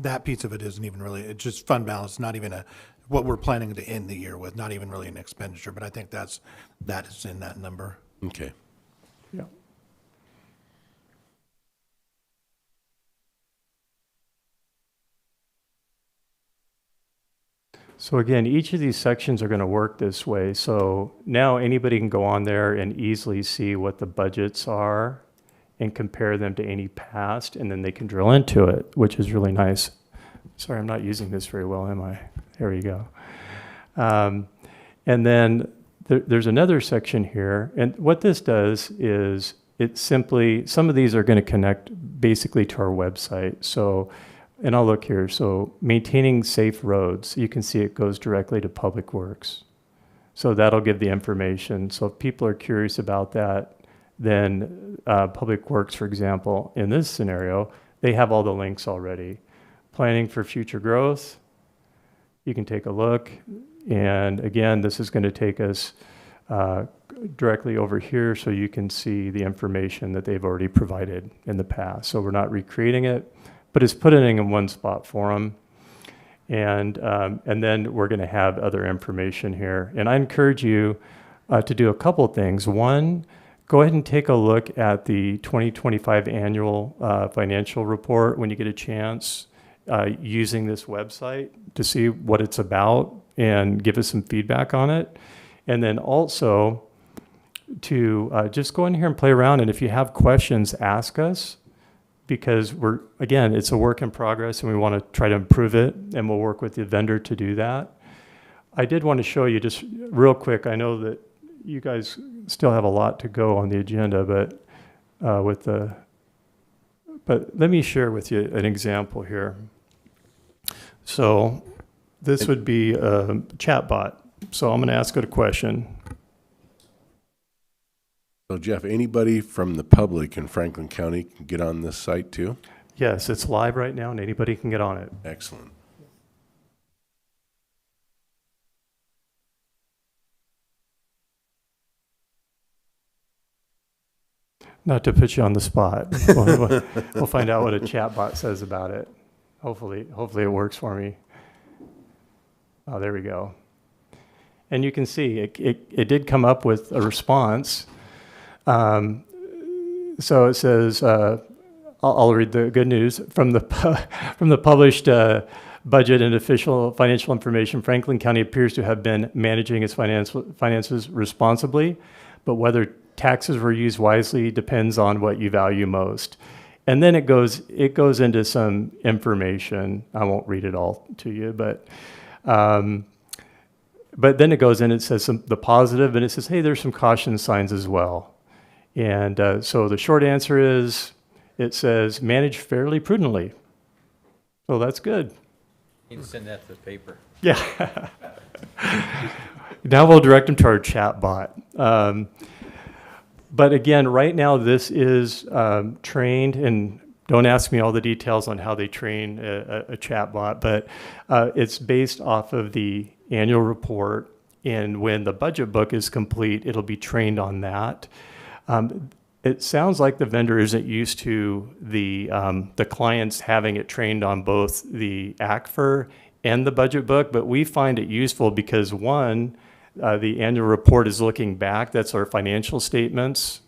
that piece of it isn't even really, it's just fund balance, not even what we're planning to end the year with, not even really an expenditure. But I think that is in that number. Okay. Yeah. So again, each of these sections are going to work this way. So now anybody can go on there and easily see what the budgets are and compare them to any past, and then they can drill into it, which is really nice. Sorry, I'm not using this very well, am I? There you go. And then there's another section here, and what this does is it simply, some of these are going to connect basically to our website. So, and I'll look here. So maintaining safe roads, you can see it goes directly to Public Works. So that'll give the information. So if people are curious about that, then Public Works, for example, in this scenario, they have all the links already. Planning for future growth, you can take a look. And again, this is going to take us directly over here so you can see the information that they've already provided in the past. So we're not recreating it, but it's putting it in one spot for them. And then we're going to have other information here. And I encourage you to do a couple things. One, go ahead and take a look at the 2025 annual financial report when you get a chance, using this website to see what it's about and give us some feedback on it. And then also to just go in here and play around. And if you have questions, ask us, because again, it's a work in progress and we want to try to improve it, and we'll work with the vendor to do that. I did want to show you just real quick. I know that you guys still have a lot to go on the agenda, but let me share with you an example here. So this would be a chat bot. So I'm going to ask it a question. So Jeff, anybody from the public in Franklin County can get on this site too? Yes, it's live right now and anybody can get on it. Excellent. Not to put you on the spot. We'll find out what a chat bot says about it. Hopefully it works for me. Oh, there we go. And you can see it did come up with a response. So it says, I'll read the good news from the published budget and official financial information. Franklin County appears to have been managing its finances responsibly, but whether taxes were used wisely depends on what you value most. And then it goes into some information. I won't read it all to you, but then it goes in, it says the positive, and it says, hey, there's some caution signs as well. And so the short answer is, it says manage fairly prudently. So that's good. You can send that to the paper. Yeah. Now we'll direct them to our chat bot. But again, right now this is trained, and don't ask me all the details on how they train a chat bot, but it's based off of the annual report, and when the budget book is complete, it'll be trained on that. It sounds like the vendor isn't used to the clients having it trained on both the ACFR and the budget book, but we find it useful because one, the annual report is looking back. That's our financial statements.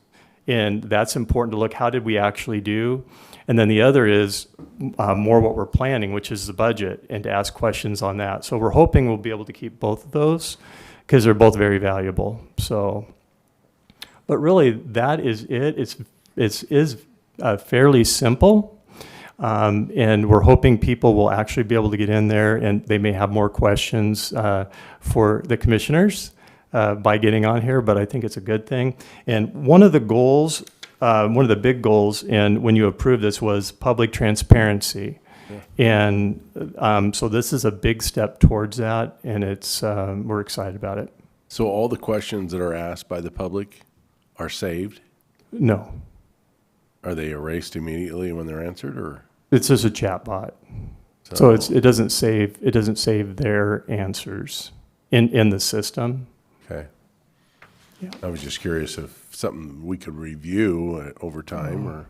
And that's important to look, how did we actually do? And then the other is more what we're planning, which is the budget, and to ask questions on that. So we're hoping we'll be able to keep both of those because they're both very valuable. So, but really that is it. It's fairly simple. And we're hoping people will actually be able to get in there and they may have more questions for the commissioners by getting on here, but I think it's a good thing. And one of the goals, one of the big goals, and when you approved this, was public transparency. Yeah. And so this is a big step towards that, and it's we're excited about it. So all the questions that are asked by the public are saved? No. Are they erased immediately when they're answered, or? It's just a chat bot. So it doesn't save their answers in the system. Okay. Yeah. I was just curious if something we could review over time,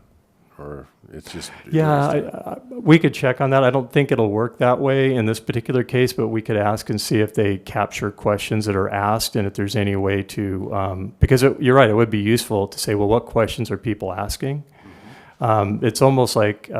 or it's just. Yeah, we could check on that. I don't think it'll work that way in this particular case, but we could ask and see if they capture questions that are asked and if there's any way to, because you're right, it would be useful to say, well, what questions are people asking? It's almost like,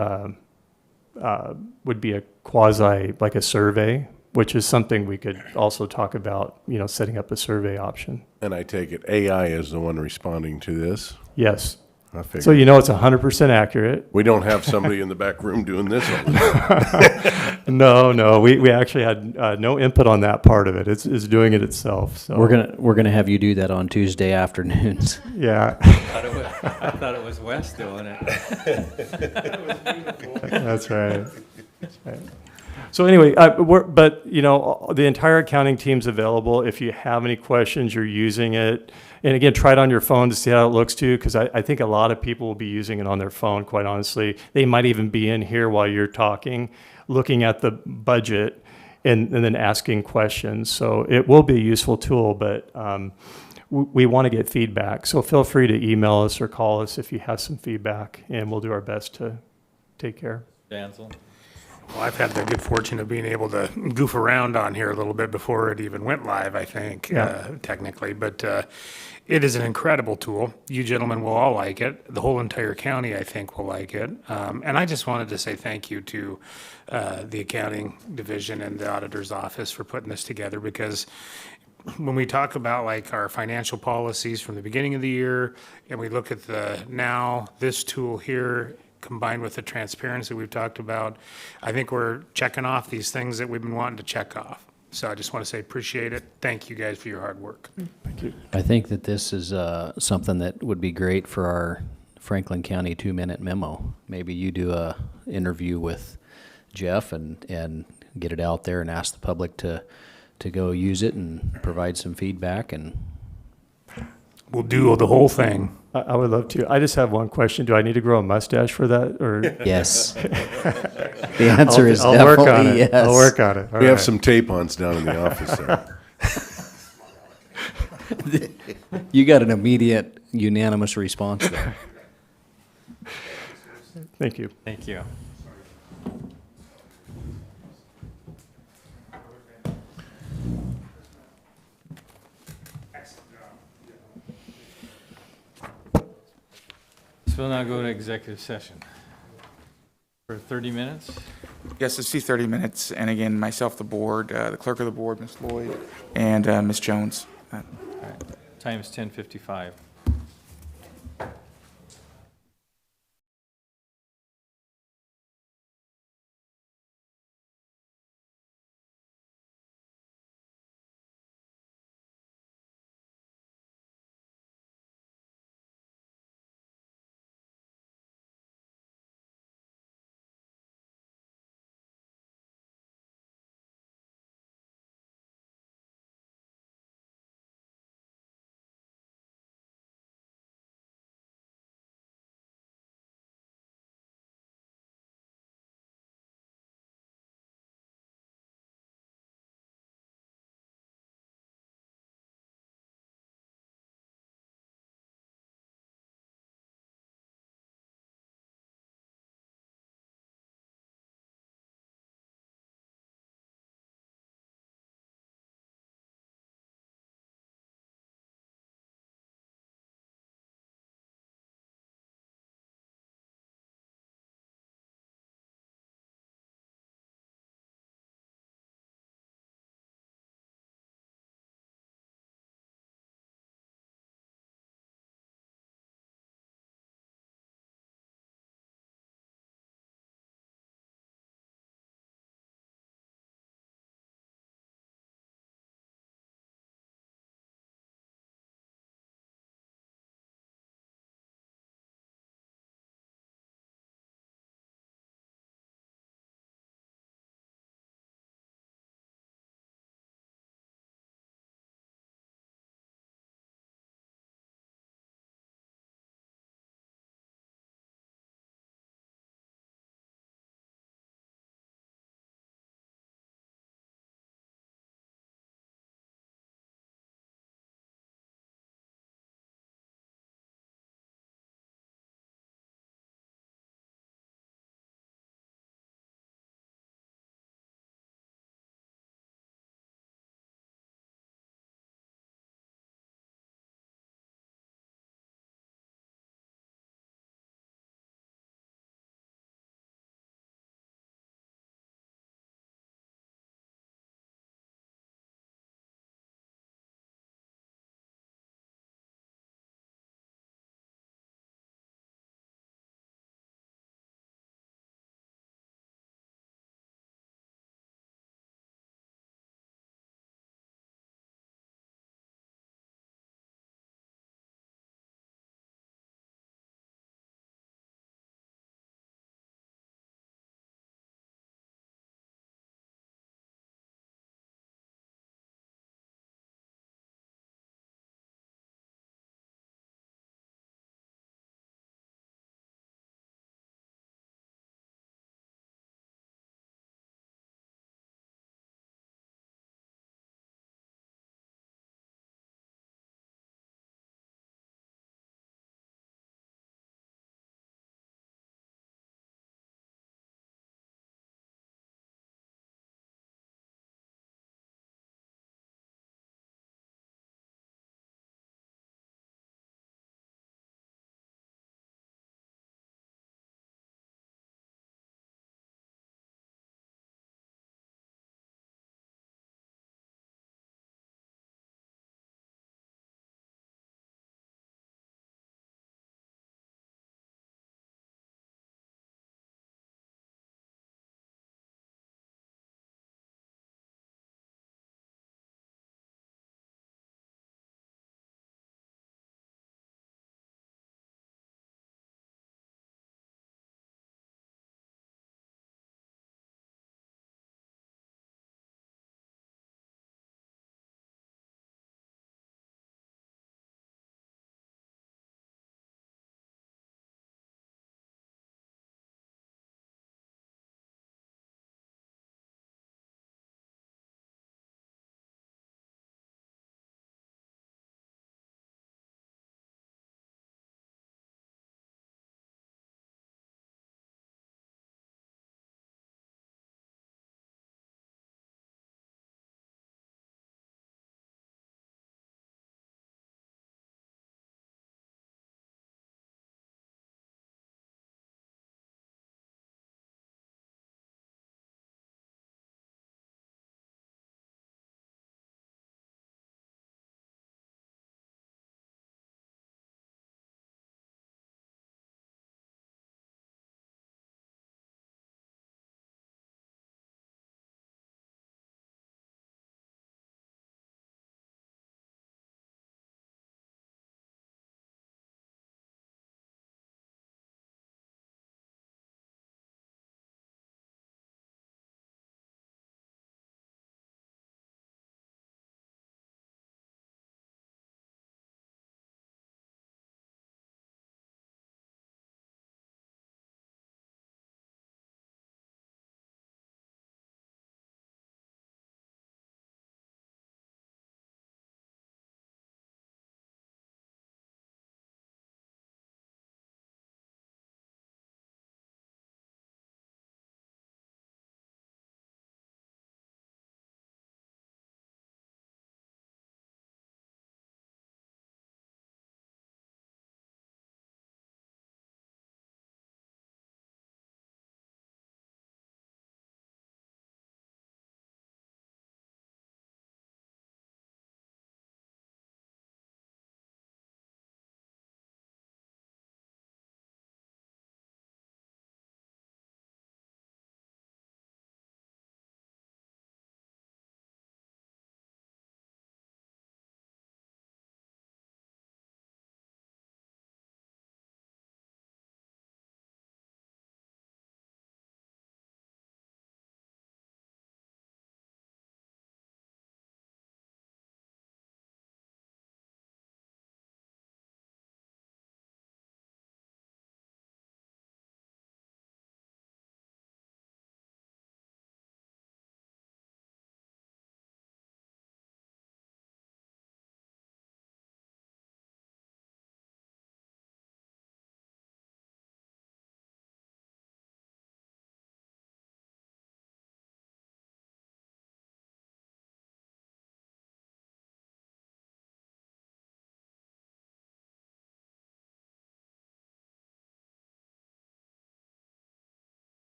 would be a quasi, like a survey, which is something we could also talk about, setting up a survey option. And I take it AI is the one responding to this? Yes. I figured. So it's 100% accurate. We don't have somebody in the back room doing this all the time. No. We actually had no input on that part of it. It's doing it itself. So We're gonna have you do that on Tuesday afternoons. Yeah. I thought it was Wes doing it. That's right. That's right. So anyway, the entire accounting team's available. If you have any questions, you're using it. And again, try it on your phone to see how it looks too, because I think a lot of people will be using it on their phone, quite honestly. They might even be in here while you're talking, looking at the budget and then asking questions. So it will be a useful tool, but we want to get feedback. So feel free to email us or call us if you have some feedback, and we'll do our best to take care. Dancel? Well, I've had the good fortune of being able to goof around on here a little bit before it even went live, I think, technically. But it is an incredible tool. You gentlemen will all like it. The whole entire county, I think, will like it. And I just wanted to say thank you to the accounting division and the auditor's office for putting this together, because when we talk about like our financial policies from the beginning of the year, and we look at this tool here, combined with the transparency we've talked about, I think we're checking off these things that we've been wanting to check off. So I just want to say appreciate it. Thank you guys for your hard work. Thank you. I think that this is something that would be great for our Franklin County 2-minute memo. Maybe you do a interview with Jeff and get it out there and ask the public to go use it and provide some feedback, and we'll do the whole thing. I would love to. I just have one question. Do I need to grow a mustache for that? Or yes. The answer is I'll definitely work on it. yes. I'll work on it. All We have right. some tape-ons down in the office there. You got an immediate unanimous response there. Thank you. Thank you. So we'll now go to executive session for 30 minutes. Yes, let's do 30 minutes. And again, myself, the board, the clerk of the board, Ms. Lloyd, and Ms. Jones. All right. Time is 10:55.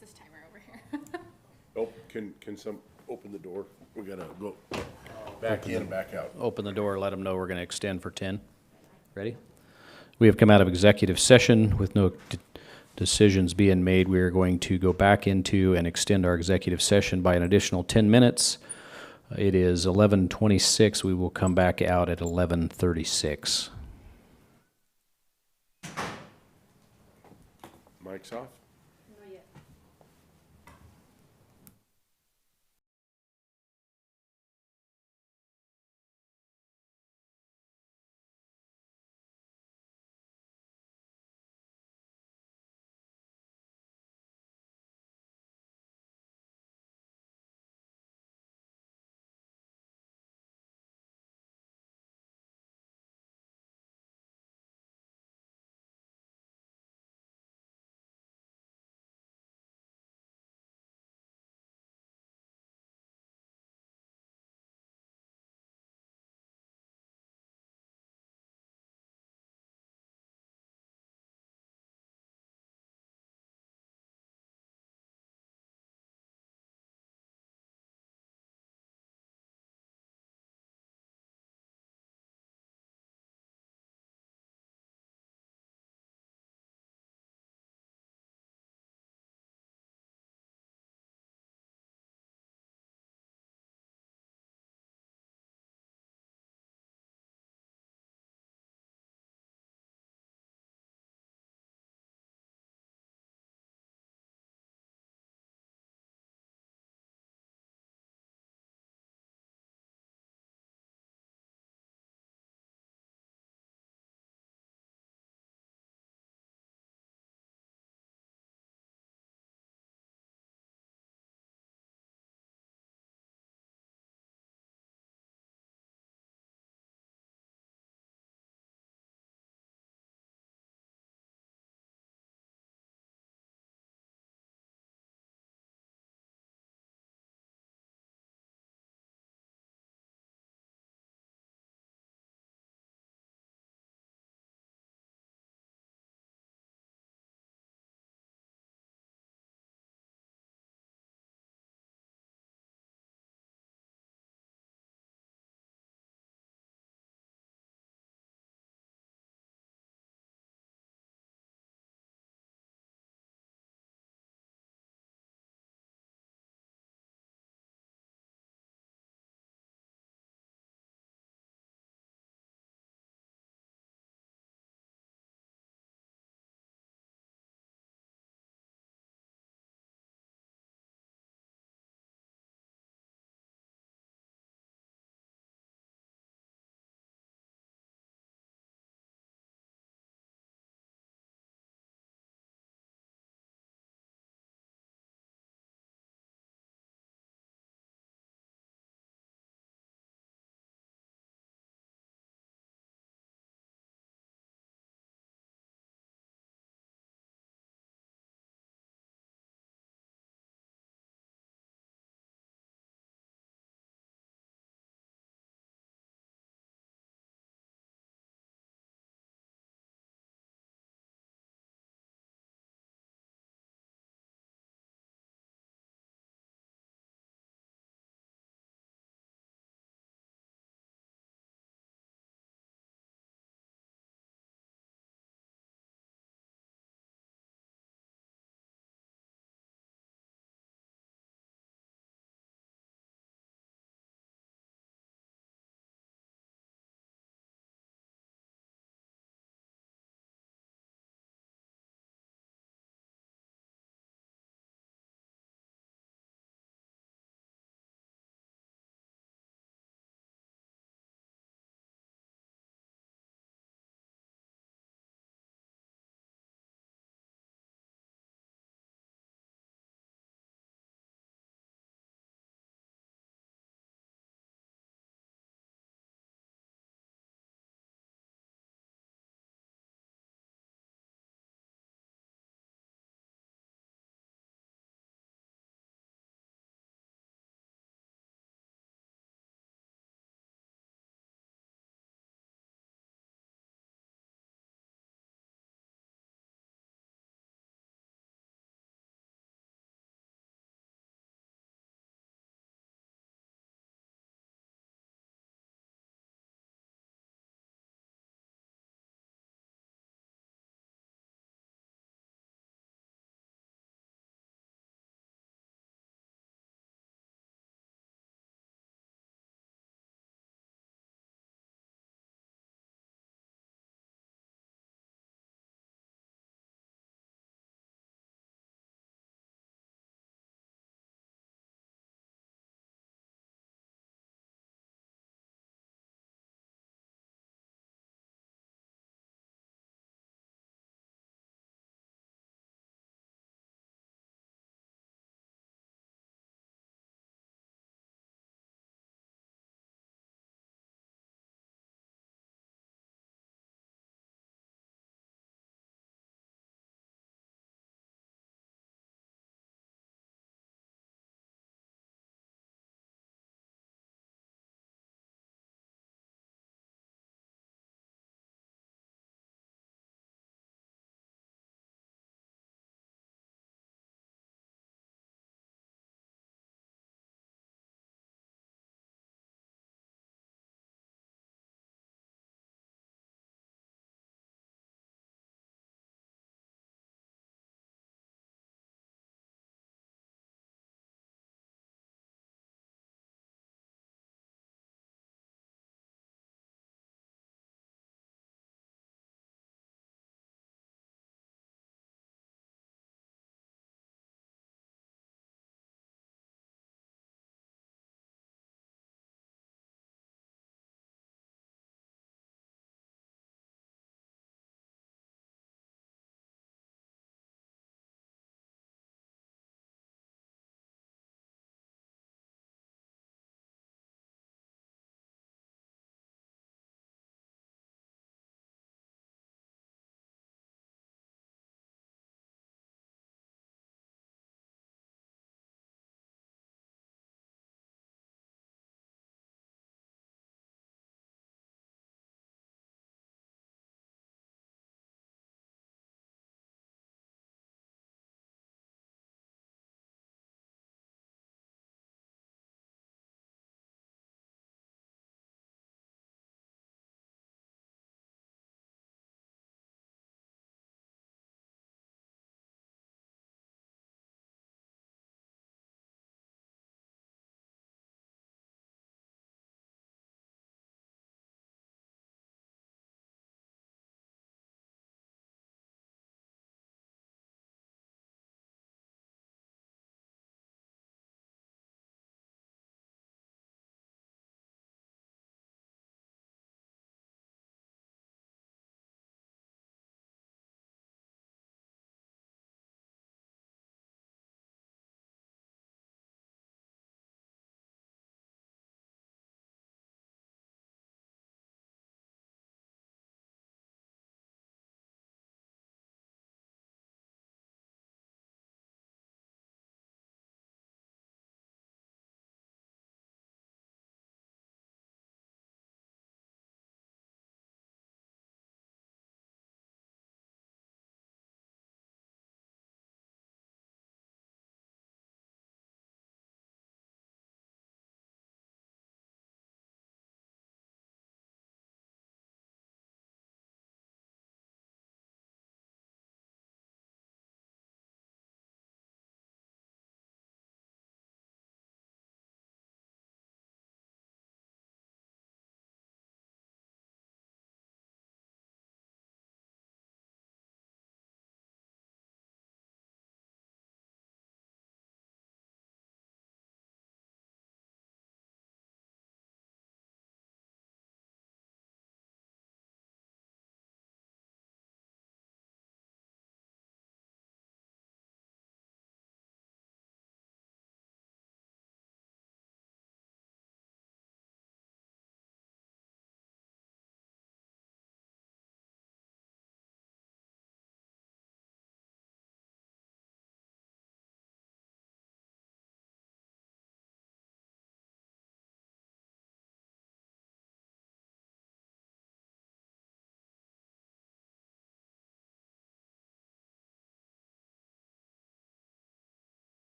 this timer over here. Oh, can some open the door? We gotta go back in and back out. Open the door, let them know we're going to extend for 10. Ready? We have come out of executive session with no decisions being made. We are going to go back into and extend our executive session by an additional 10 minutes. It is 11:26. We will come back out at 11:36. Mic's off?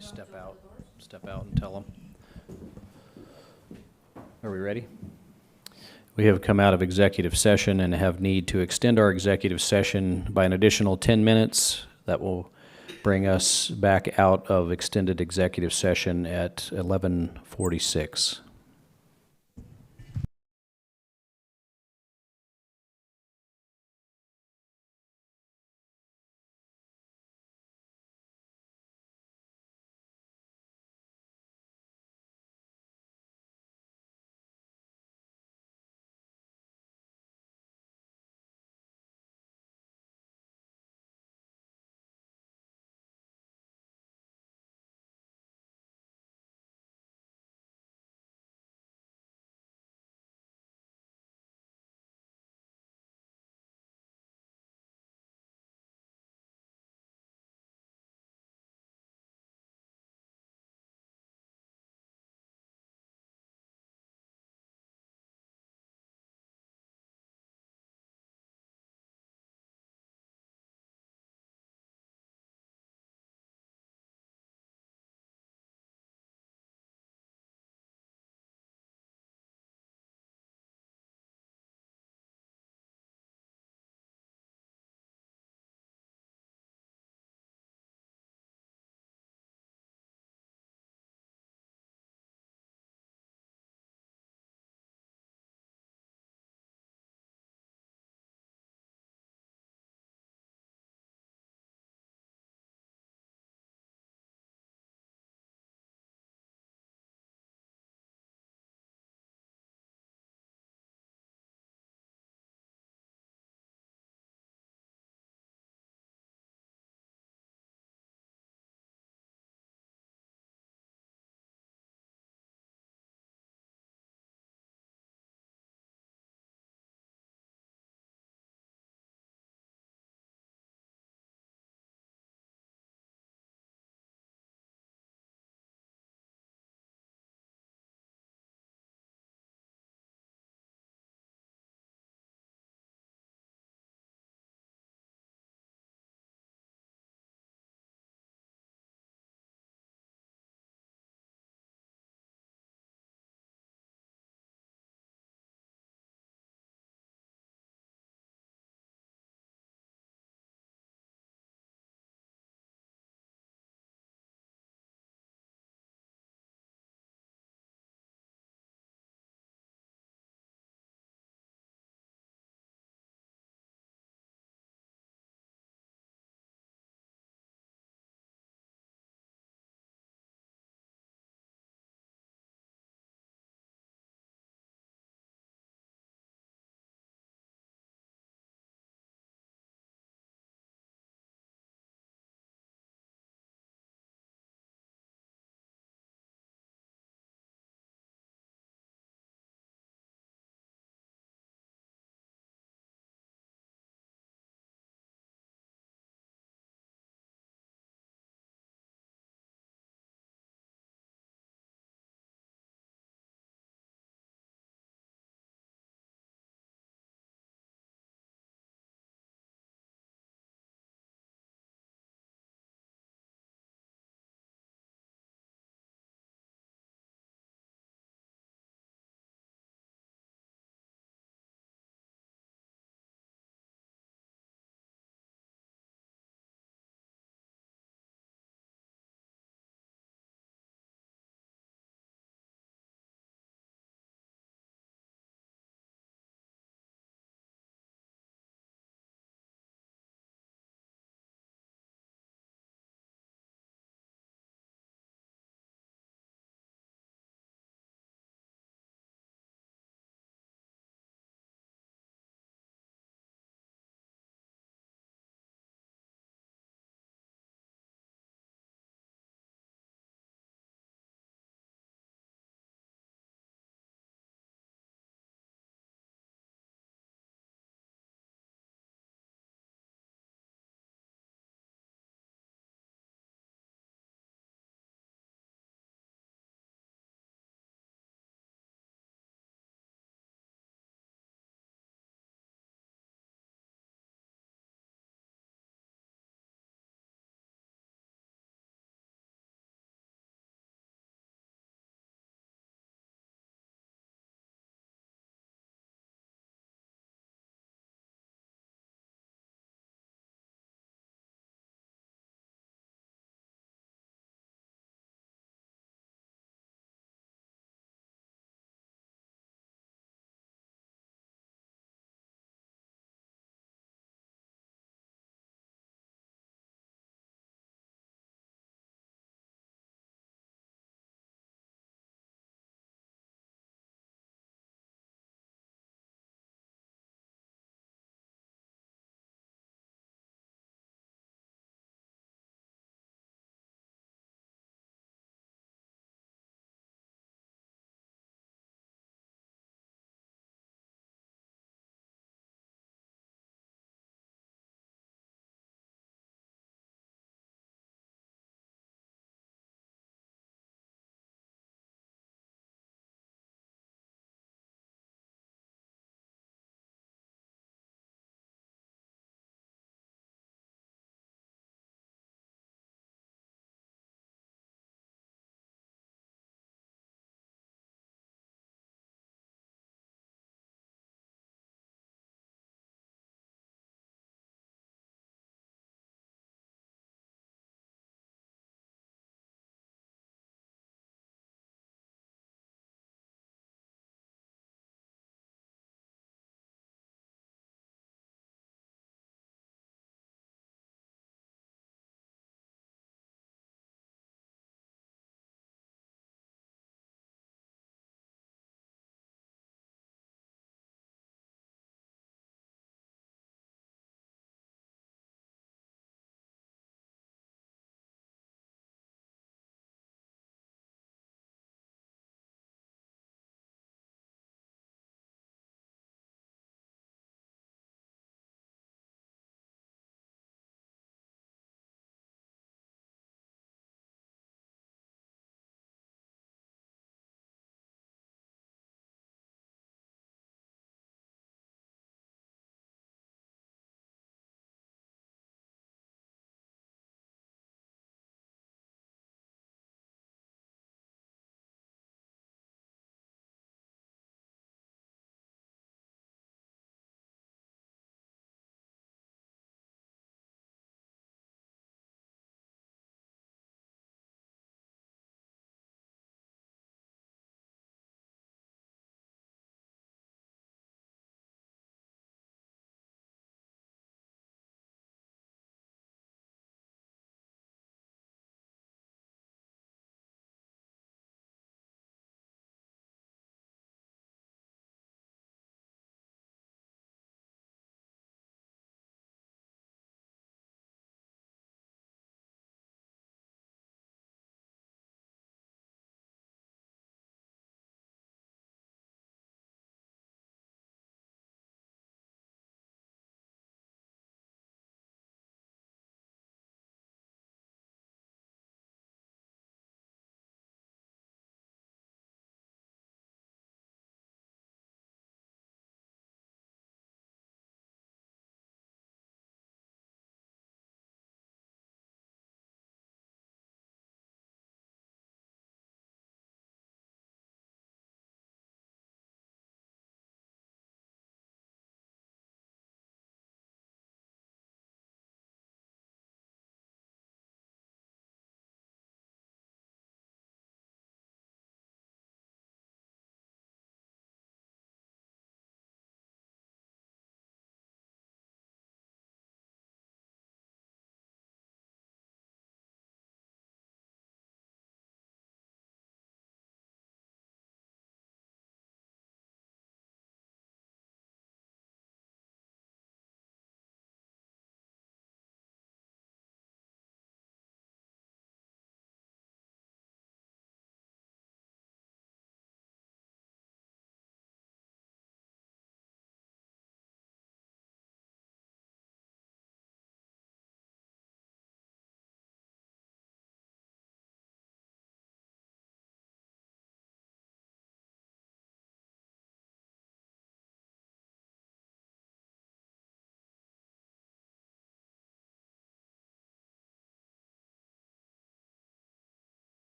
want to step out and tell them? Are we ready? We have come out of executive session and have need to extend our executive session by an additional 10 minutes. That will bring us back out of extended executive session at 11:46.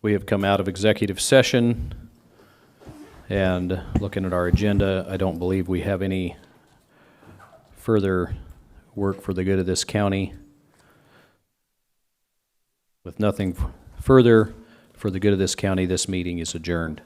We have come out of executive session, and looking at our agenda, I don't believe we have any further work for the good of this county. With nothing further for the good of this county, this meeting is adjourned.